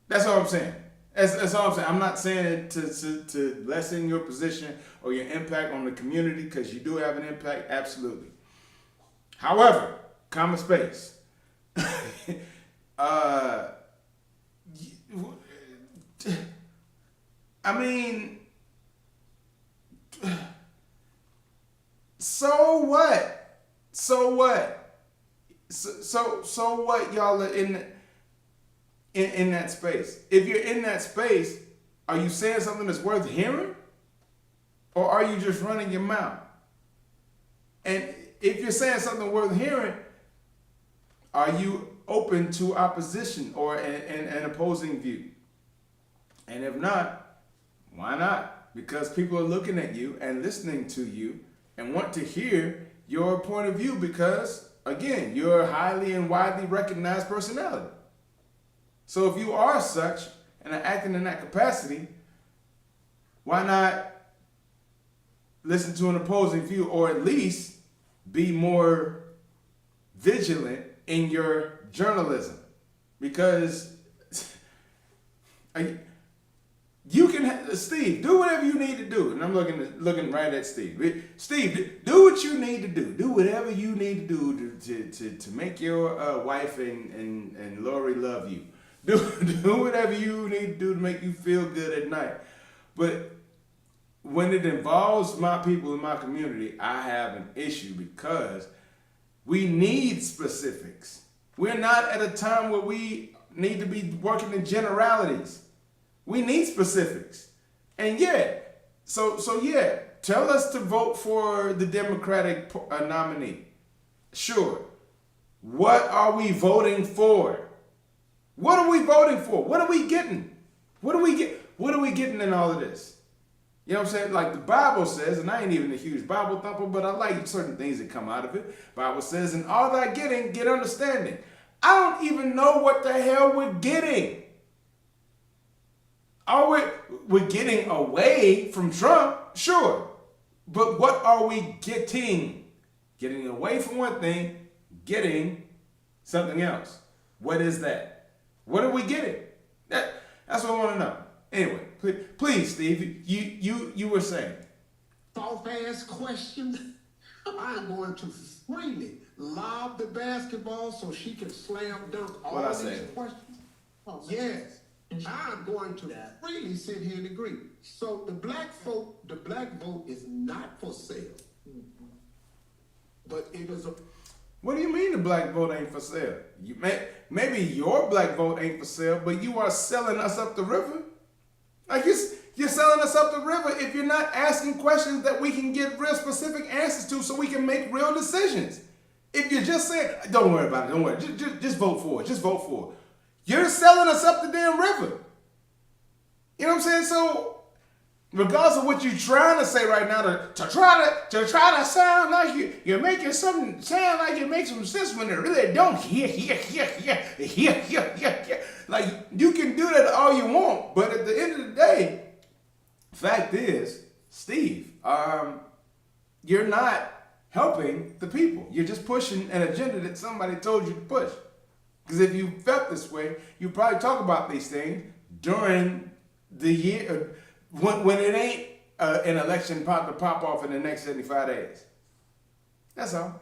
That's all I'm saying. That's all I'm saying. I'm not saying it to lessen your position or your impact on the community, because you do have an impact, absolutely. However, comma space. I mean, so what? So what? So what? Y'all are in that space. If you're in that space, are you saying something that's worth hearing? Or are you just running your mouth? And if you're saying something worth hearing, are you open to opposition or an opposing view? And if not, why not? Because people are looking at you and listening to you and want to hear your point of view because, again, you're a highly and widely recognized personality. So if you are such and are acting in that capacity, why not listen to an opposing view, or at least be more vigilant in your journalism? Because you can, Steve, do whatever you need to do. And I'm looking right at Steve. Steve, do what you need to do. Do whatever you need to do to make your wife and Lori love you. Do whatever you need to do to make you feel good at night. But when it involves my people in my community, I have an issue because we need specifics. We're not at a time where we need to be working in generalities. We need specifics. And so tell us to vote for the Democratic nominee. Sure. What are we voting for? What are we voting for? What are we getting? What are we getting in all of this? You know what I'm saying? Like the Bible says, and I ain't even a huge Bible thumper, but I like certain things that come out of it. Bible says, in all thy getting, get understanding. I don't even know what the hell we're getting. We're getting away from Trump, sure. But what are we getting? Getting away from one thing, getting something else. What is that? What are we getting? That's what I want to know. Anyway, please, Steve, you were saying. Soft-ass questions. I'm going to freely lob the basketball so she can slam dunk all these questions. Yes. I'm going to freely sit here and agree. So the black vote is not for sale. But it is a... What do you mean the black vote ain't for sale? Maybe your black vote ain't for sale, but you are selling us up the river. Like you're selling selling us up the river if you're not asking questions that we can get real specific answers to so we can make real decisions. If you're just saying, don't worry about it, don't worry, just vote for it, just vote for it. You're selling us up the damn river. You know what I'm saying? So, regardless of what you're trying to say right now, to try to sound like you're making something sound like it makes some sense when it really don't. Like, you can do that all you want, but at the end of the day, fact is, Steve, you're not helping the people. You're just pushing an agenda that somebody told you to push. Because if you felt this way, you probably talk about these things during the year when it ain't an election about to pop off in the next 75 days. That's all.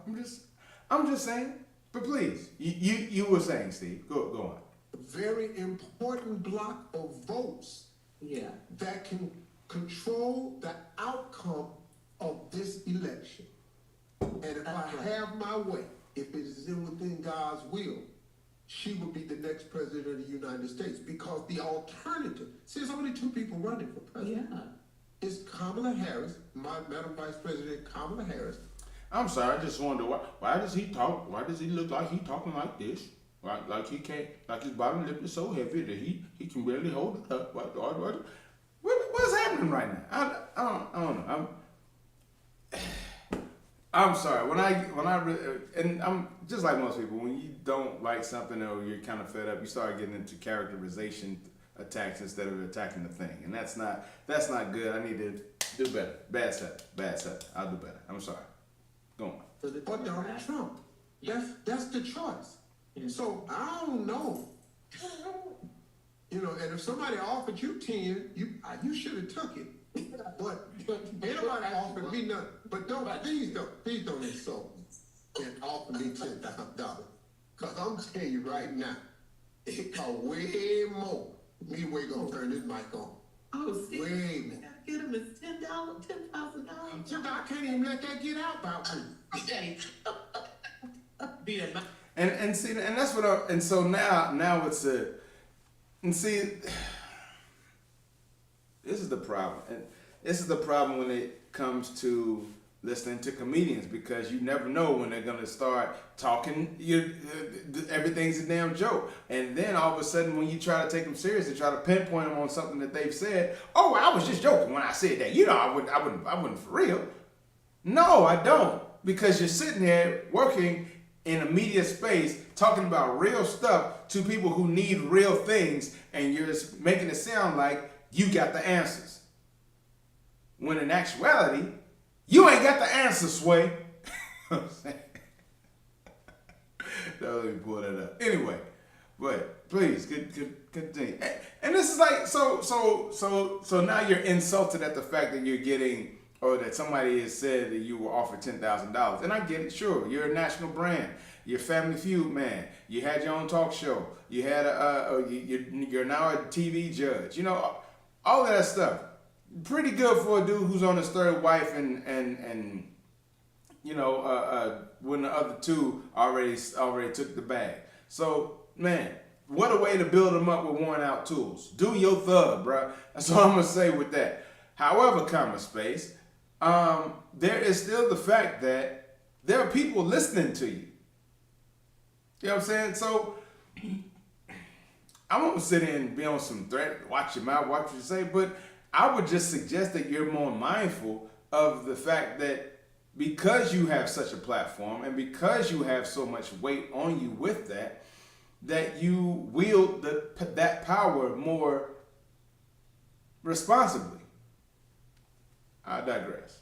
I'm just saying. But please, you were saying, Steve. Go on. Very important block of votes that can control the outcome of this election. And if I have my way, if it is within God's will, she will be the next president of the United States. Because the alternative, see, there's only two people running for president. Yeah. It's Kamala Harris, Madam Vice President Kamala Harris. I'm sorry, I just wonder why does he talk? Why does he look like he's talking like this? Like he can't, like his bottom lip is so heavy that he can barely hold it up. What's happening right now? I don't know. I'm sorry. When I and I'm just like most people, when you don't like something or you're kind of fed up, you start getting into characterization attacks instead of attacking the thing, and that's not good. I need to do better. Bad set. I'll do better. I'm sorry. Go on. But Donald Trump, that's the choice. So I don't know. You know, and if somebody offered you 10, you should have took it. But anybody offered me nothing. But please don't insult me and offer me $10,000. Cause I'm telling you right now, it costs way more. Me gonna turn this mic on. Oh, see, way more. get him his $10,000. I can't even let that get out about me. And see, and that's what and so now it's and see, this is the problem. And this is the problem when it comes to listening to comedians, because you never know when they're gonna start talking. Everything's a damn joke, and then all of a sudden, when you try to take them serious and try to pinpoint them on something that they've said, oh, I was just joking when I said that. You know, I wouldn't for real. No, I don't, because you're sitting here working in a media space talking about real stuff to people who need real things, and you're making it sound like you got the answers. When in actuality, you ain't got the answer, Sway. Don't let me pull that up. Anyway, but please continue. And this is like so now you're insulted at the fact that you're getting, or that somebody has said that you were offered $10,000. And I get it, sure. You're a national brand. You're Family Feud man. You had your own talk show. You had you're now a TV judge. You know, all of that stuff. Pretty good for a dude who's on his third wife and you know, when the other two already took the bag. So, man, what a way to build them up with worn out tools. Do your thug, bro. That's all I'm going to say with that. However, space, there is still the fact that there are people listening to you. You know what I'm saying? So, I won't sit here and be on some threat, watch your mouth, watch what you say, but I would just suggest that you're more mindful of the fact that because you have such a platform and because you have so much weight on you with that, that you wield that power more responsibly. I digress.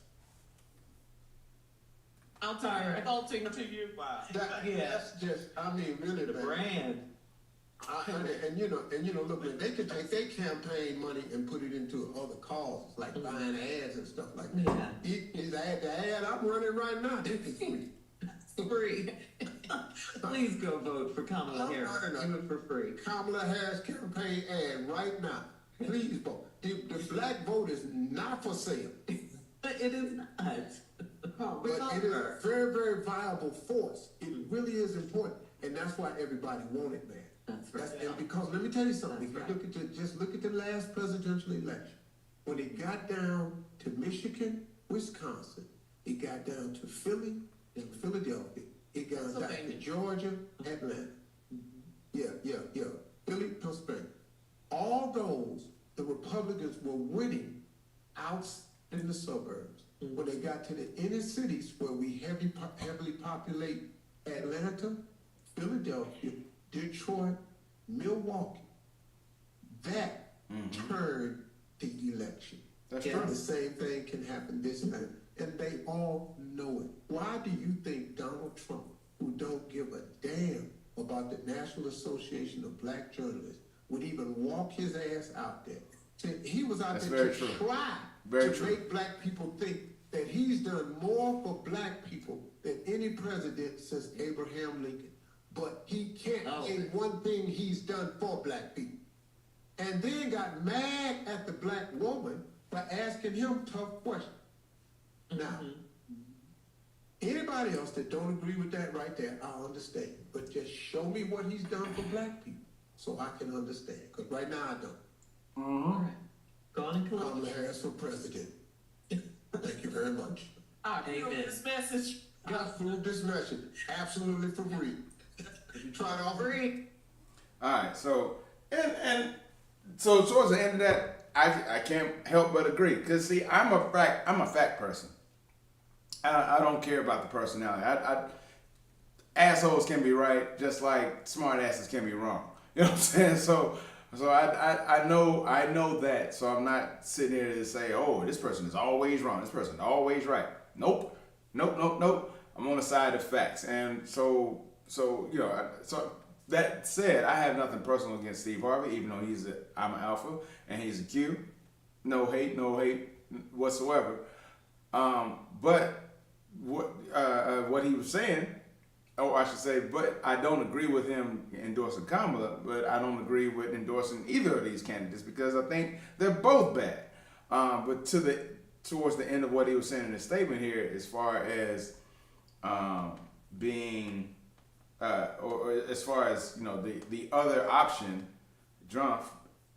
I'm tired. Insulting to you. That's just, I mean, really The brand. And you know, look, man, they could take their campaign money and put it into other causes, like buying ads and stuff like that. Yeah. The ad I'm running right now, this is free. Free. Please go vote for Kamala Harris. Do it for free. Kamala Harris campaign ad right now. Please vote. The black vote is not for sale. It is not. But it is a very, very viable force. It really is important. And that's why everybody wanted, man. That's right. And because let me tell you something. If you look at look at the last presidential election, when it got down to Michigan, Wisconsin, it got down to Philly and Philadelphia. It got down to Georgia, Atlanta. Yeah. Philly, Pennsylvania. All those, the Republicans were winning out in the suburbs. When they got to the inner cities where we heavily populate Atlanta, Philadelphia, Detroit, Milwaukee, that turned the election. That's And true. the same thing can happen this time. And they all know it. Why do you think Donald Trump, who don't give a damn about the National Association of Black Journalists, would even walk his ass out there? He was out That's there very to true. try Very to true. make black people think that he's done more for black people than any president since Abraham Lincoln. But he can't name one thing he's done for black people. And then got mad at the black woman for asking him tough questions. Now, anybody else that don't agree with that right there, I understand. But just show me what he's done for black people so I can understand. Because right now I don't. All right. Go on and collect. Kamala Harris for president. Thank you very much. Amen. This message. Got food this message. Absolutely for free. If you try to offer it, All right, so and so towards the end of that, I can't help but agree because see, I'm a fact person. I don't care about the personality. Assholes can be right, just like smart asses can be wrong. You know what I'm saying? So I know that. So I'm not sitting here to say, oh, this person is always wrong. This person is always right. Nope. I'm on the side of facts, and so you know, so that said, I have nothing personal against Steve Harvey, even though I'm an alpha and he's a Q. No hate whatsoever. But what he was saying, or I should say, but I don't agree with him endorsing Kamala, but I don't agree with endorsing either of these candidates because I think they're both bad. But towards the end of what he was saying in his statement here, as far as being or as far as, you know, the other option, Drumpf,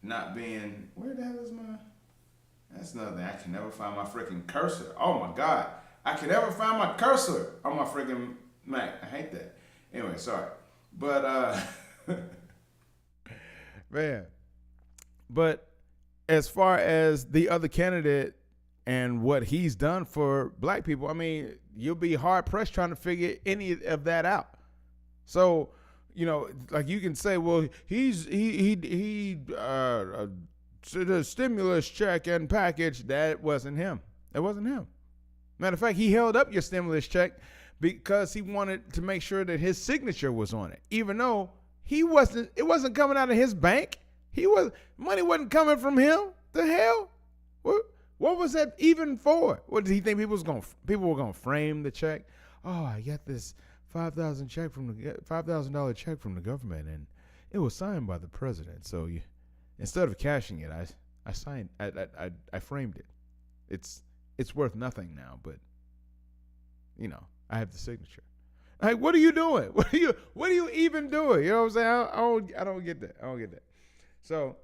not being, where the hell is that's another thing. I can never find my freaking cursor. Oh my God. I can never find my cursor on my freaking Mac. I hate that. Anyway, sorry. But, Man. But as far as the other candidate and what he's done for black people, I mean, you'll be hard pressed trying to figure any of that out. So, you know, like you can say, well, he the stimulus check and package, that wasn't him. It wasn't him. Matter of fact, he held up your stimulus check because he wanted to make sure that his signature was on it, even though it wasn't coming out of his bank. Money wasn't coming from him. The hell? What was that even for? What did he think people were gonna frame the check? Oh, I got this $5,000 check from the government, and it was signed by the president. So instead of cashing it, I framed it. It's worth nothing now, but you know, I have the signature. Like, what are you doing? What are you even doing? You know what I'm saying? I don't get that. So,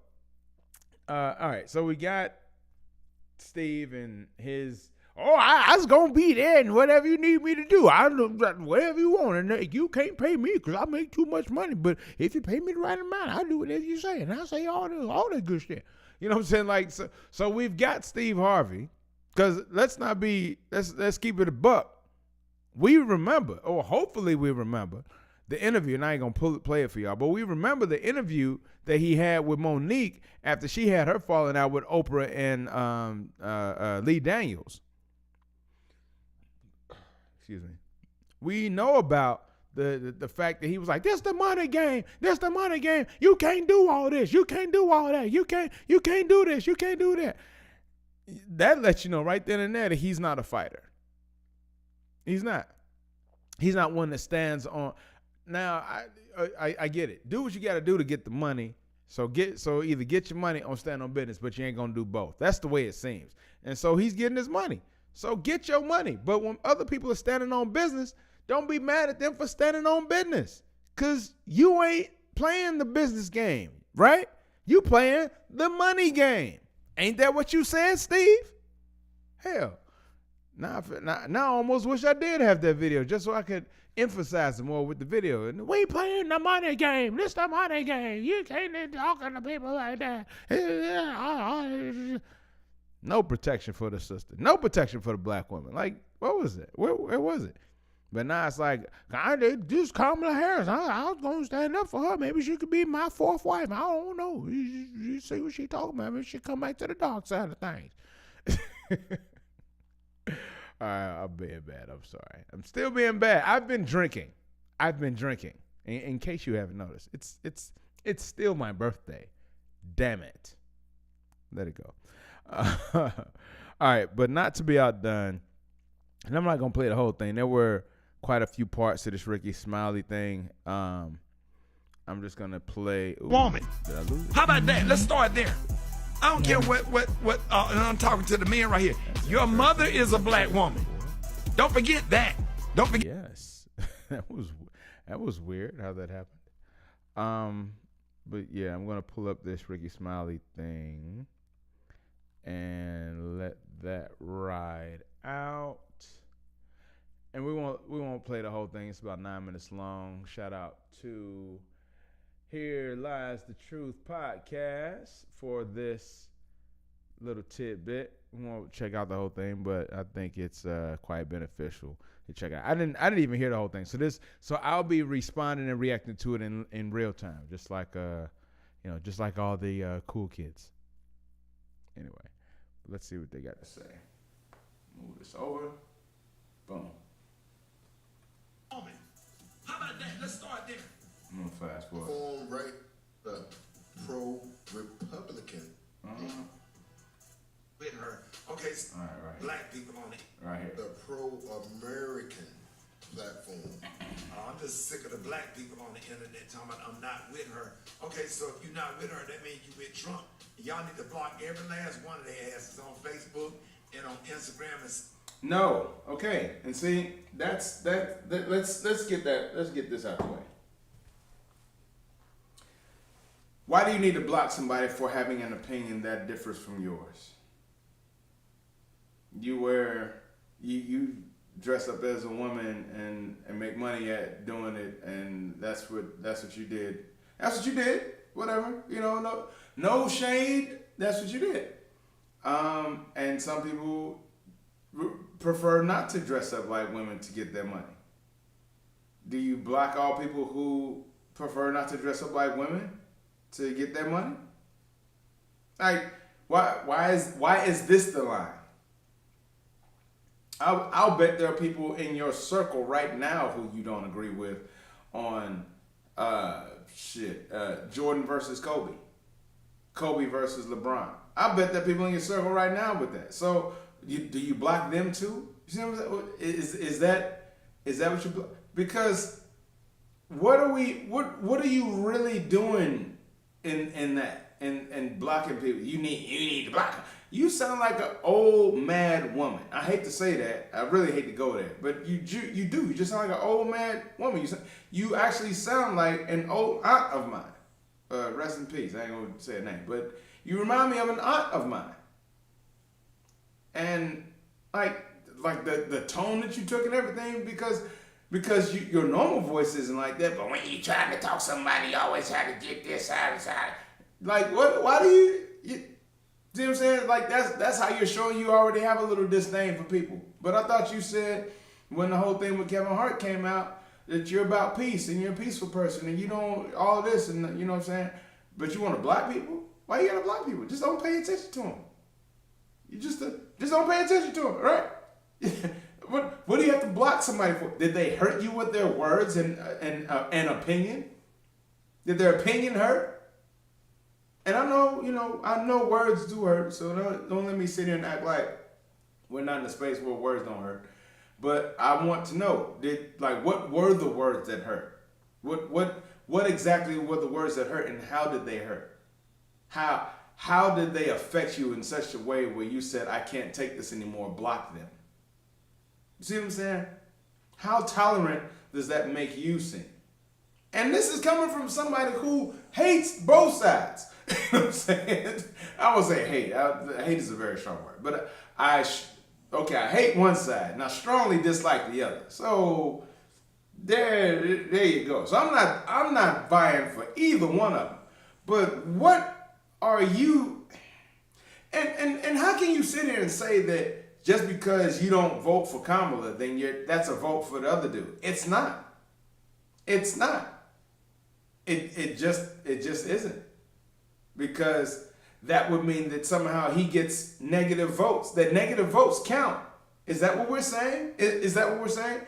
all right. So we got Steve and his. Oh, I was gonna be there, and whatever you need me to do, whatever you want, and you can't pay me because I make too much money. But if you pay me the right amount, I'll do whatever you say, and I'll say all that good shit. You know what I'm saying? Like, so we've got Steve Harvey, because let's keep it a buck. We remember, or hopefully we remember, the interview, and I ain't gonna play it for y'all, but we remember the interview that he had with Monique after she had her falling out with Oprah and Lee Daniels. Excuse me. We know about the fact that he was like, "This the money game. This the money game. You can't do all this. You can't do all that. You can't do this. You can't do that." That lets you know right then and there that he's not a fighter. He's not. He's not one that stands on. Now, I get it. Do what you got to do to get the money. So either get your money or stand on business, but you ain't gonna do both. That's the way it seems. And so he's getting his money. So get your money. But when other people are standing on business, don't be mad at them for standing on business, because you ain't playing the business game, right? You playing the money game. Ain't that what you said, Steve? Hell. Now I almost wish I did have that video just so I could emphasize it more with the video. And we playing the money game. This the money game. You can't be talking to people like that. No protection for the sister. No protection for the black woman. Like, what was it? Where was it? But now it's like, this Kamala Harris, I was going to stand up for her. Maybe she could be my fourth wife. I don't know. You see what she talking about. Maybe she come back to the dark side of things. All right, I'm being bad. I'm sorry. I'm still being bad. I've been drinking. In case you haven't noticed, it's still my birthday. Damn it. Let it go. All right, but not to be outdone, and I'm not gonna play the whole thing. There were quite a few parts to this Rickey Smiley thing. I'm just gonna play. Woman. Did I lose it? How about that? Let's start there. I don't care what and I'm talking to the men right here. Your mother is a black woman. Don't forget that. Don't forget. Yes. that was weird how that happened. But yeah, I'm gonna pull up this Rickey Smiley thing and let that ride out. And we won't play the whole thing. It's about 9 minutes long. Shout out to Here Lies the Truth podcast for this little tidbit. We won't check out the whole thing, but I think it's quite beneficial to check out. I didn't even hear the whole thing. So I'll be responding and reacting to it in real time, just like just like all the cool kids. Anyway, let's see what they got to say. Move this over. Boom. Woman. How about that? Let's start there. I'm gonna fast forward. Form right, pro-Republican. With her. Okay, All right. black people on it. Right here. The pro-American platform. I'm just sick of the black people on the internet talking about I'm not with her. Okay, so if you're not with her, that means you with Trump. Y'all need to block every last one of their asses on Facebook and on Instagram. No. Okay. And see, let's get this out the way. Why do you need to block somebody for having an opinion that differs from yours? You dress up as a woman and make money at doing it, and that's what you did. That's what you did. Whatever. No shade. That's what you did. And some people prefer not to dress up like women to get their money. Do you block all people who prefer not to dress up like women to get their money? Like, why is this the line? I'll bet there are people in your circle right now who you don't agree with on Jordan versus Kobe, Kobe versus LeBron. I bet there are people in your circle right now with that. So do you block them too? You see what I'm saying? Is that what you block? Because what are you really doing in that and blocking people? You need to block them. You sound like an old mad woman. I hate to say that. I really hate to go there, but you do. You just sound like an old mad woman. You actually sound like an old aunt of mine. Rest in peace. I ain't gonna say her name, but you remind me of an aunt of mine. And like the tone that you took and everything, because your normal voice isn't like that. But when you trying to talk to somebody, you always try to get this out of side. Like what? Why do you? See what I'm saying? Like that's how you're showing you already have a little disdain for people. But I thought you said when the whole thing with Kevin Hart came out that you're about peace and you're a peaceful person and you don't all this and you know what I'm saying. But you want to block people? Why you gotta block people? Just don't pay attention to them. You just don't pay attention to them, right? What do you have to block somebody for? Did they hurt you with their words and opinion? Did their opinion hurt? And I know words do hurt, so don't let me sit here and act like we're not in a space where words don't hurt. But I want to know, what were the words that hurt? What exactly were the words that hurt, and how did they hurt? How did they affect you in such a way where you said, I can't take this anymore, block them? You see what I'm saying? How tolerant does that make you seem? And this is coming from somebody who hates both sides. You know what I'm saying? I would say hate. Hate is a very strong word. But I hate one side and I strongly dislike the other. So there you go. So I'm not vying for either one of them. But what are you? And how can you sit here and say that just because you don't vote for Kamala, then that's a vote for the other dude? It's not. It's not. It just isn't. Because that would mean that somehow he gets negative votes. That negative votes count. Is that what we're saying? Is that what we're saying?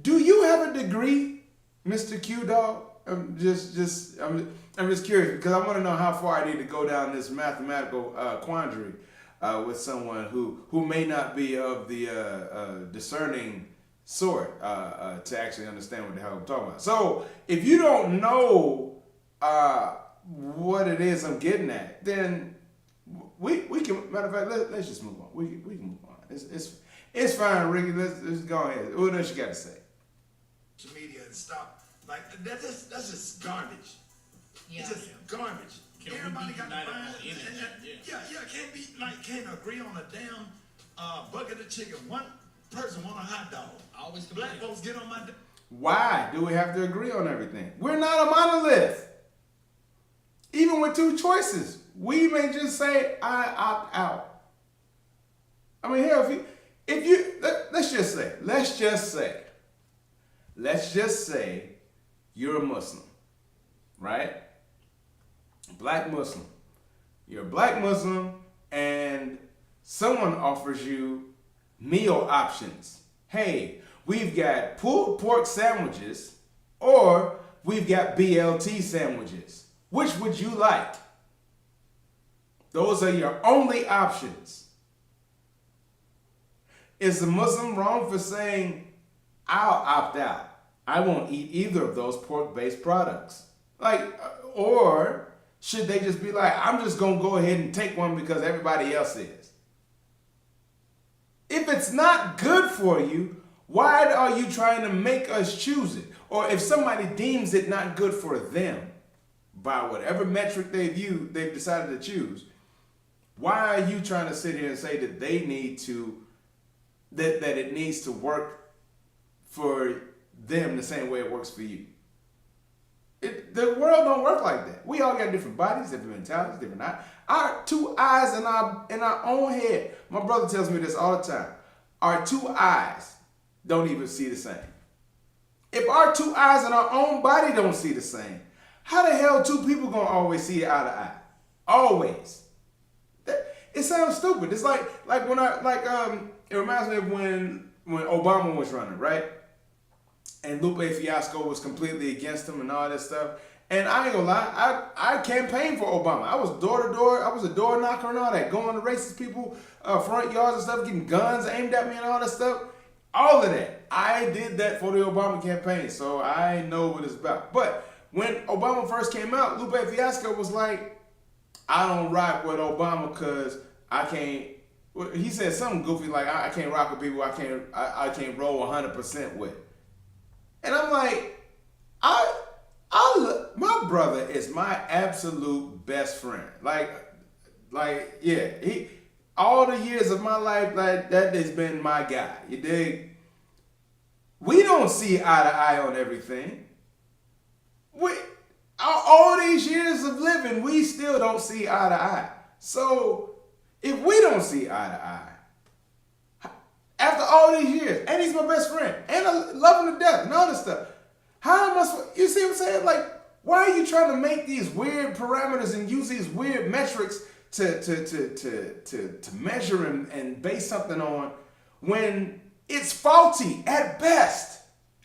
Do you have a degree, Mr. Q Dog? I'm just curious because I want to know how far I need to go down this mathematical quandary with someone who may not be of the discerning sort to actually understand what the hell I'm talking about. So if you don't know what it is I'm getting at, then we can. Matter of fact, let's just move on. We can move on. It's fine, Ricky. Let's go ahead. What else you got to say? Media and stop. Like that's just garbage. Yeah. It's just garbage. Can Everybody we be got to united find. on anything? Yeah. Can't agree on a damn bucket of chicken. One person want a hot dog. I always Black complain. folks get on my. Why do we have to agree on everything? We're not a monolith. Even with two choices, we may just say, I opt out. I mean, hell, let's just say you're a Muslim, right? Black Muslim. You're a black Muslim and someone offers you meal options. Hey, we've got pulled pork sandwiches or we've got BLT sandwiches. Which would you like? Those are your only options. Is the Muslim wrong for saying, I'll opt out? I won't eat either of those pork-based products. Or should they just be like, I'm just going to go ahead and take one because everybody else is? If it's not good for you, why are you trying to make us choose it? Or if somebody deems it not good for them, by whatever metric they've decided to choose, why are you trying to sit here and say that they need to, that it needs to work for them the same way it works for you? The world don't work like that. We all got different bodies, different mentalities, different eyes. Our two eyes in our own head. My brother tells me this all the time. Our two eyes don't even see the same. If our two eyes in our own body don't see the same, how the hell two people gonna always see eye to eye? Always. It sounds stupid. It's like when it reminds me of when Obama was running, right? And Lupe Fiasco was completely against him and all that stuff. And I ain't gonna lie, I campaigned for Obama. I was door to door. I was a door knocker and all that, going to racist people front yards and stuff, getting guns aimed at me and all that stuff. All of that. I did that for the Obama campaign, so I know what it's about. But when Obama first came out, Lupe Fiasco was like, I don't rock with Obama because I can't. He said something goofy like, I can't rock with people I can't roll 100% with. And I'm like, my brother is my absolute best friend. Yeah, all the years of my life, that has been my guy. You dig? We don't see eye to eye on everything. All these years of living, we still don't see eye to eye. So if we don't see eye to eye, after all these years, and he's my best friend, and I love him to death, and all this stuff, how am I? You see what I'm saying? Like, why are you trying to make these weird parameters and use these weird metrics to measure and base something on when it's faulty at best?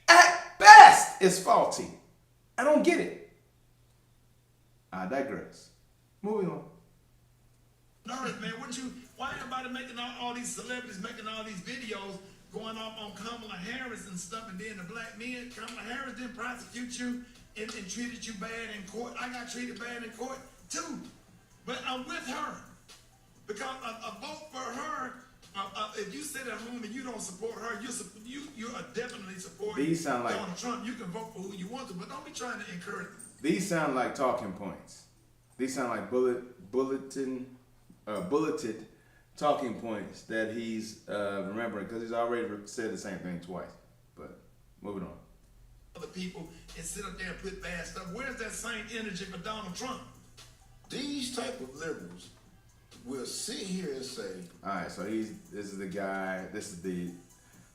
At best, it's faulty. I don't get it. I digress. Moving on. Nerd, man, why everybody making all these celebrities making all these videos going off on Kamala Harris and stuff, and then the black men, Kamala Harris didn't prosecute you and treated you bad in court. I got treated bad in court too, but I'm with her because a vote for her. If you sit at home and you don't support her, you are definitely supporting These sound like Donald Trump. You can vote for who you want to, but don't be trying to encourage them. These sound like talking points. These sound like bulleted talking points that he's remembering because he's already said the same thing twice. But moving on. Other people and sit up there and put bad stuff. Where's that same energy for Donald Trump? These type of liberals will sit here and say, all right, so this is the guy, this is the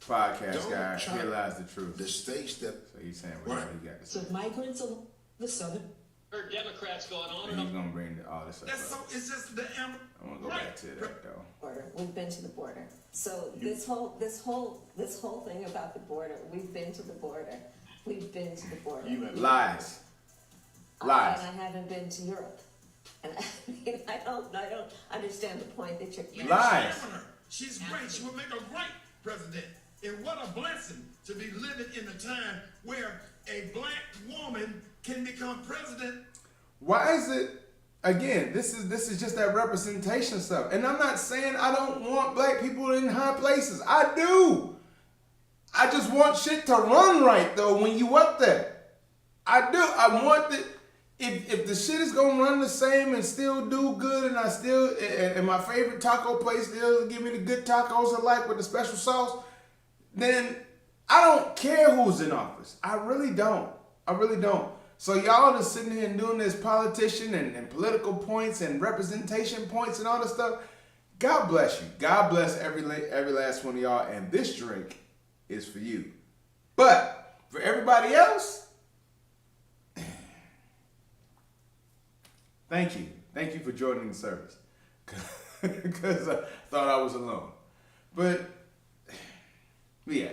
podcast Don't guy, try realize the truth. the states that So he's saying what Right. he got to So say. migrants of the southern. Democrats going on And and he's gonna bring all this That's so, up. it's just the I wanna go back to that though. Border. We've been to the border. So this whole thing about the border, we've been to the border. We've been to the border. Lies. Lies. And I haven't been to Europe. And I mean, I don't understand the point that you're. Lies. She's great. She would make a great president. And what a blessing to be living in a time where a black woman can become president. Why is it? Again, this is just that representation stuff. And I'm not saying I don't want black people in high places. I do. I just want shit to run right though when you up there. I do. I want that. If the shit is gonna run the same and still do good, and my favorite taco place still give me the good tacos I like with the special sauce, then I don't care who's in office. I really don't. So y'all just sitting here and doing this politician and political points and representation points and all this stuff. God bless you. God bless every last one of y'all. And this drink is for you. But for everybody else, thank you. Thank you for joining the service. Because I thought I was alone. But yeah,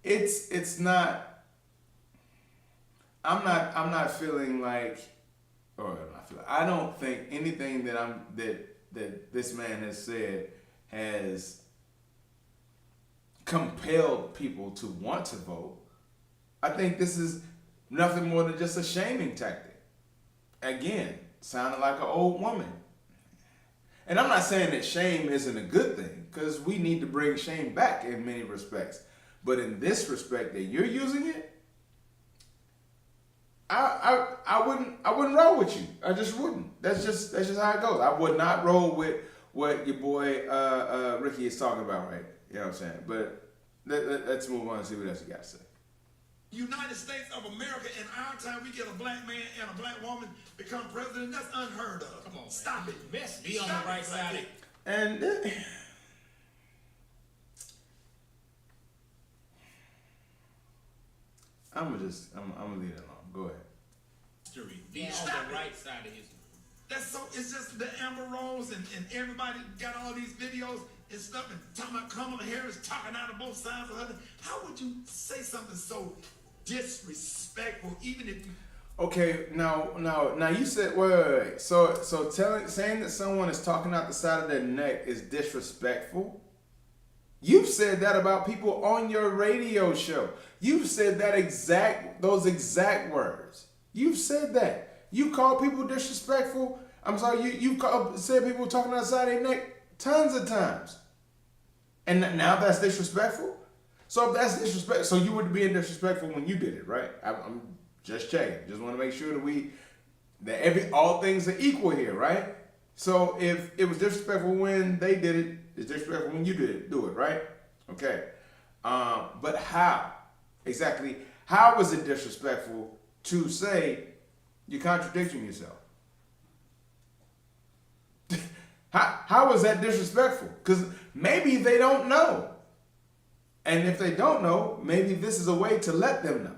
it's not. I'm not feeling like, I don't think anything that this man has said has compelled people to want to vote. I think this is nothing more than just a shaming tactic. Again, sounding like an old woman. And I'm not saying that shame isn't a good thing, because we need to bring shame back in many respects. But in this respect that you're using it, I wouldn't roll with you. I just wouldn't. That's just how it goes. I would not roll with what your boy Rickey is talking about, right? You know what I'm saying? But let's move on and see what else you got to say. United States of America, in our time, we get a black man and a black woman become president. That's unheard of. Come on, Stop man. it. Best be on the right side of it. And I'm gonna leave it alone. Go ahead. History. Be on Stop the it. right side of history. That's so, it's just the Amber Rose and everybody got all these videos and stuff and talking about Kamala Harris talking out of both sides of her. How would you say something so disrespectful, even if you... Okay, now you said wait. So saying that someone is talking out the side of their neck is disrespectful. You've said that about people on your radio show. You've said those exact words. You've said that. You call people disrespectful. I'm sorry. You said people talking outside their neck tons of times. And now that's disrespectful. So if that's disrespectful, so you were being disrespectful when you did it, right? I'm just checking. Just want to make sure that all things are equal here, right? So if it was disrespectful when they did it, it's disrespectful when you do it, right? Okay. But how? Exactly. How was it disrespectful to say you're contradicting yourself? How was that disrespectful? Because maybe they don't know. And if they don't know, maybe this is a way to let them know.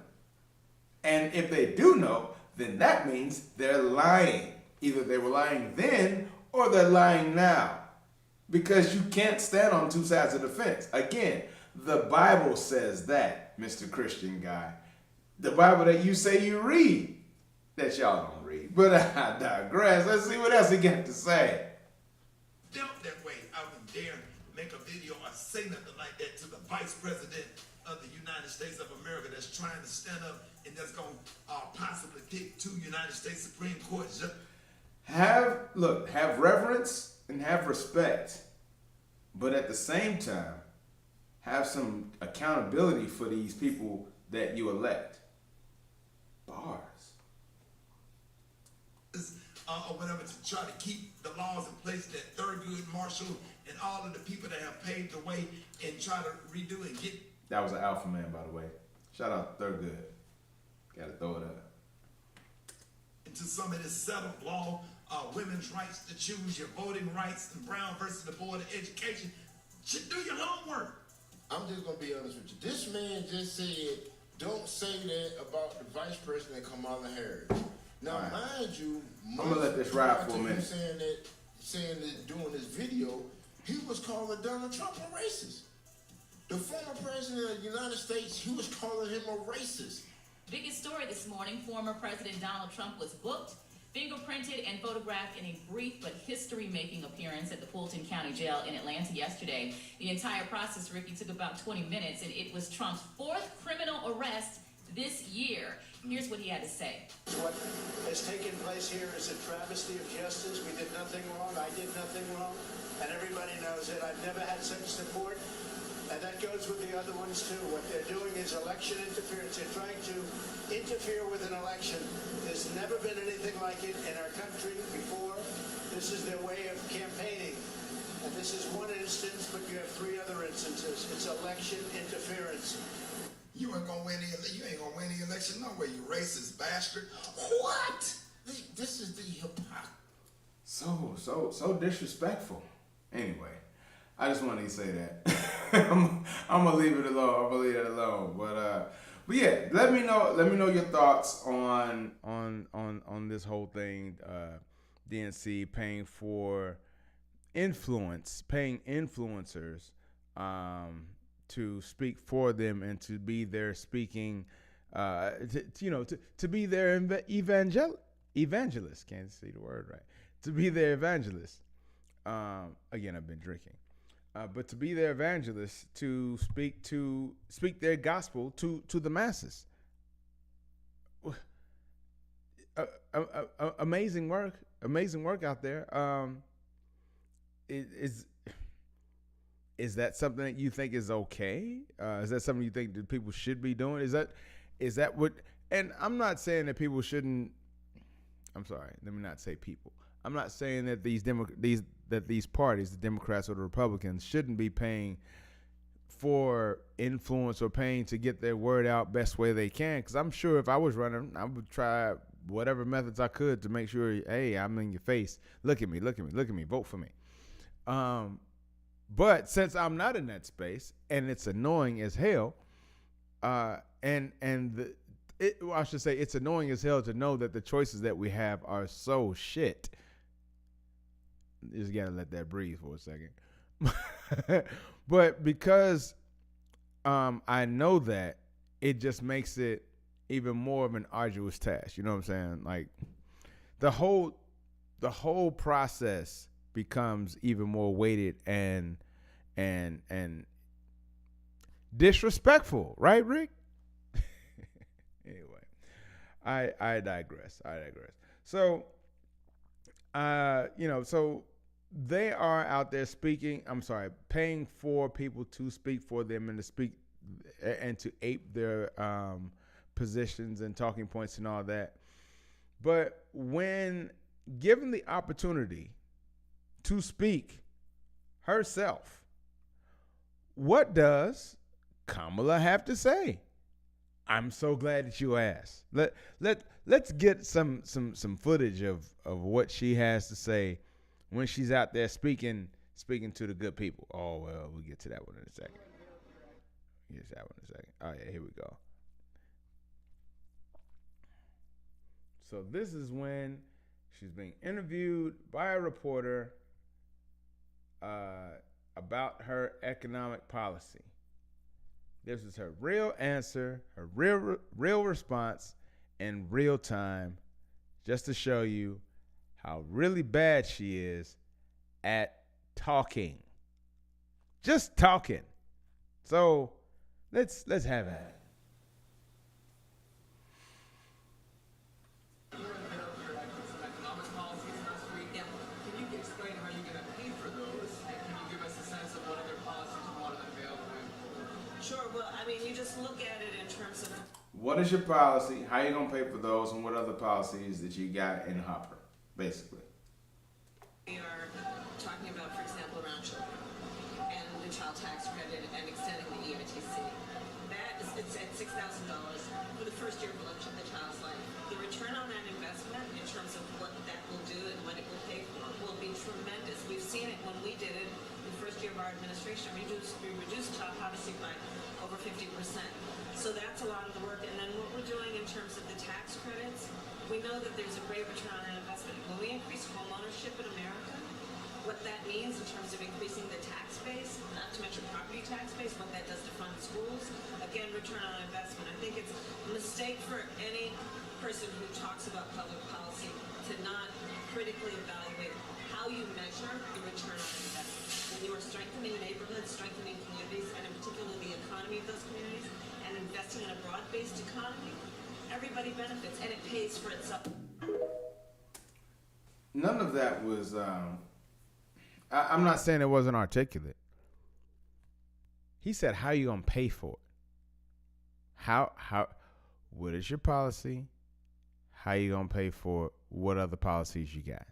And if they do know, then that means they're lying. Either they were lying then or they're lying now. Because you can't stand on two sides of the fence. Again, the Bible says that, Mr. Christian guy. The Bible that you say you read, that y'all don't read. But I digress. Let's see what else he got to say. Dealt that way. I would dare make a video or say nothing like that to the vice president of the United States of America that's trying to stand up and that's going to possibly pick 2 United States Supreme Court judges. Have reverence and have respect, but at the same time, have some accountability for these people that you elect. Bars. or whatever, to try to keep the laws in place that Thurgood Marshall and all of the people that have paved the way and try to redo and get. That was an alpha man, by the way. Shout out to Thurgood. Gotta throw it up. Into some of this settled law, women's rights to choose your voting rights, and Brown versus the Board of Education. Should do your homework. I'm just gonna be honest with you. This man just said, don't say that about the Vice President Kamala Harris. Now, right. mind you, I'm gonna let this ride for a minute. Saying that doing this video, he was calling Donald Trump a racist. The former president of the United States, he was calling him a racist. Biggest story this morning, former President Donald Trump was booked, fingerprinted, and photographed in a brief but history-making appearance at the Fulton County Jail in Atlanta yesterday. The entire process, Rickey, took about 20 minutes, and it was Trump's 4th criminal arrest this year. Here's what he had to say. What has taken place here is a travesty of justice. We did nothing wrong. I did nothing wrong. And everybody knows it. I've never had such support. And that goes with the other ones, too. What they're doing is election interference. They're trying to interfere with an election. There's never been anything like it in our country before. This is their way of campaigning. And this is one instance, but you have 3 other instances. It's election interference. You ain't gonna win the election no way, you racist bastard. What? This is the hypocrisy. So disrespectful. Anyway, I just wanted to say that. I'm gonna leave it alone. I'm gonna leave it alone. But yeah, let me know your thoughts on this whole thing. DNC paying for influence, paying influencers to speak for them and to be their speaking, to be their evangelist. Can't see the word right. To be their evangelist. Again, I've been drinking. But to be their evangelist, to speak their gospel to the masses. Amazing work out there. Is that something that you think is okay? Is that something you think that people should be doing? Is that what? And I'm not saying that people shouldn't. I'm sorry. Let me not say people. I'm not saying that these parties, the Democrats or the Republicans, shouldn't be paying for influence or paying to get their word out best way they can. Because I'm sure if I was running, I would try whatever methods I could to make sure, hey, I'm in your face. Look at me, vote for me. But since I'm not in that space and it's annoying as hell, I should say it's annoying as hell to know that the choices that we have are so shit. You just gotta let that breathe for a second. But because I know that, it just makes it even more of an arduous task. You know what I'm saying? Like the whole process becomes even more weighted and disrespectful, right, Rick? Anyway, I digress. So so they are out there paying for people to speak for them and to speak and to ape their positions and talking points and all that. But when given the opportunity to speak herself, what does Kamala have to say? I'm so glad that you asked. Let's get some footage of what she has to say when she's out there speaking to the good people. Oh, well, we'll get to that one in a second. Oh, yeah, here we go. So this is when she's being interviewed by a reporter about her economic policy. This is her real answer, her real response in real time, just to show you how really bad she is at talking. Just talking. So let's have at it. What is your policy? How you gonna pay for those, and what other policies that you got in hopper? basically. We are talking about, for example, around children and the child tax credit and extending the EITC. It's at $6,000 for the first year of the child's life. The return on that investment in terms of what that will do and what it will pay for will be tremendous. We've seen it when we did it the first year of our administration. We reduced child poverty by over 50%. So that's a lot of the work. And then what we're doing in terms of the tax credits, we know that there's a great return on that investment. When we increase home ownership in America, what that means in terms of increasing the tax base, not to mention property tax base, what that does to fund schools, again, return on investment. I think it's a mistake for any person who talks about public policy to not critically evaluate how you measure the return on investment. When you are strengthening neighborhoods, strengthening communities, and in particular the economy of those communities, and investing in a broad-based economy, everybody benefits, and it pays for itself. None of that was. I'm not saying it wasn't articulate. He said, "How you gonna pay for it? How? What is your policy? How you gonna pay for it? What other policies you got?"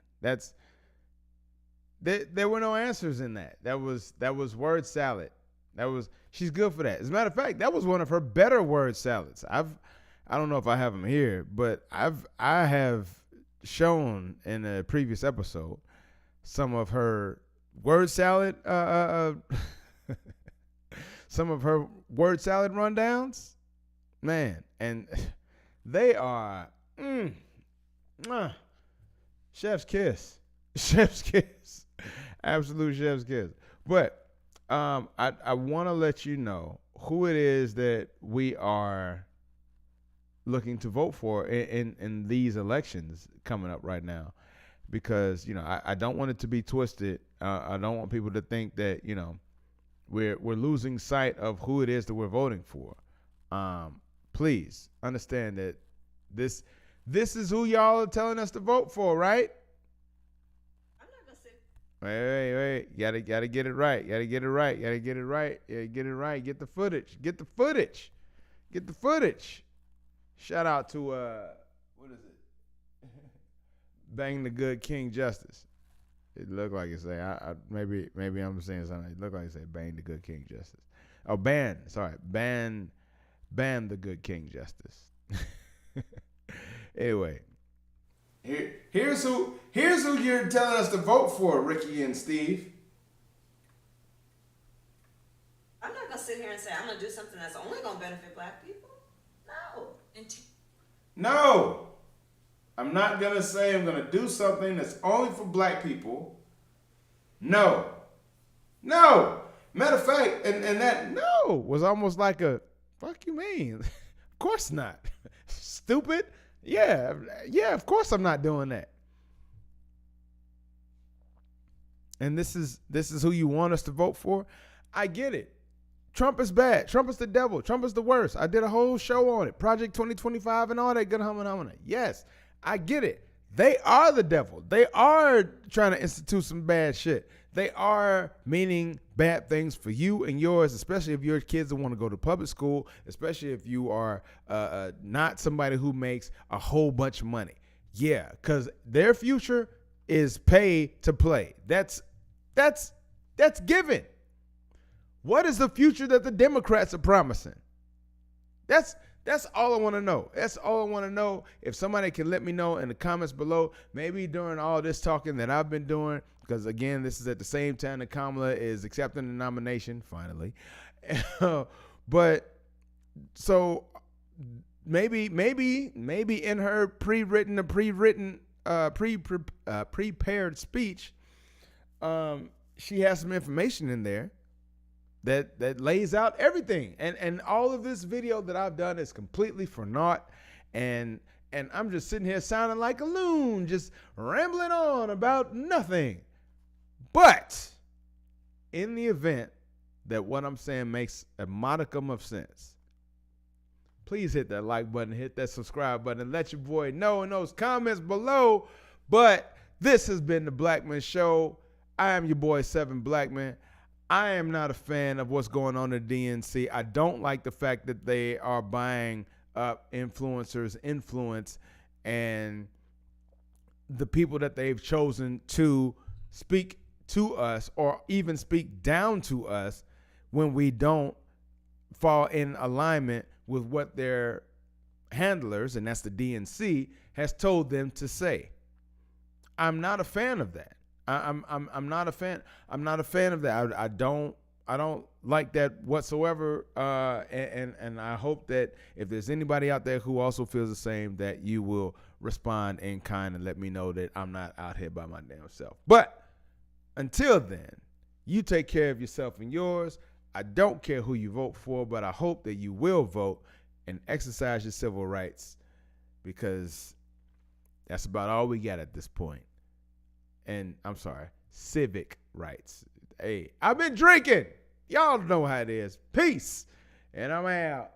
There were no answers in that. That was word salad. She's good for that. As a matter of fact, that was one of her better word salads. I don't know if I have them here, but I have shown in a previous episode some of her word salad some of her word salad rundowns, man, and they are chef's kiss. Chef's kiss. Absolute chef's kiss. But I want to let you know who it is that we are looking to vote for in these elections coming up right now, because I don't want it to be twisted. I don't want people to think that we're losing sight of who it is that we're voting for. Please understand that this is who y'all are telling us to vote for, right? I'm not gonna say. Wait. Gotta get it right. Gotta get it right. Yeah, get it right. Get the footage. Shout out to what is it? Bang the Good King Justice. It looked like it say maybe I'm saying something. It looked like it say Bang the Good King Justice. Oh, ban the Good King Justice. Anyway, here's who you're telling us to vote for, Rickey and Steve. I'm not gonna sit here and say I'm gonna do something that's only gonna benefit black people. No. I'm not going to say I'm going to do something that's only for black people. No. Matter of fact, and that no was almost like a, fuck you mean? Of course not. Stupid. Yeah, of course I'm not doing that. And this is who you want us to vote for? I get it. Trump is bad. Trump is the devil. Trump is the worst. I did a whole show on it. Project 2025 and all that good humming. Yes, I get it. They are the devil. They are trying to institute some bad shit. They are meaning bad things for you and yours, especially if your kids don't want to go to public school, especially if you are not somebody who makes a whole bunch of money. Yeah, because their future is pay to play. That's given. What is the future that the Democrats are promising? That's all I want to know. That's all I want to know. If somebody can let me know in the comments below, maybe during all this talking that I've been doing, because again, this is at the same time that Kamala is accepting the nomination, finally. But so maybe in her prepared speech, she has some information in there that lays out everything, and all of this video that I've done is completely for naught, and I'm just sitting here sounding like a loon, just rambling on about nothing. But in the event that what I'm saying makes a modicum of sense, please hit that like button, hit that subscribe button, and let your boy know in those comments below. But this has been the Blackman Show. I am your boy 7 Blackman. I am not a fan of what's going on at DNC. I don't like the fact that they are buying up influencers' influence and the people that they've chosen to speak to us or even speak down to us when we don't fall in alignment with what their handlers, and that's the DNC, has told them to say. I'm not a fan of that. I'm not a fan. I'm not a fan of that. I don't like that whatsoever. And I hope that if there's anybody out there who also feels the same, that you will respond in kind and let me know that I'm not out here by my damn self. But until then, you take care of yourself and yours. I don't care who you vote for, but I hope that you will vote and exercise your civil rights, because that's about all we got at this point. And I'm sorry, civic rights. Hey, I've been drinking. Y'all know how it is. Peace. And I'm out.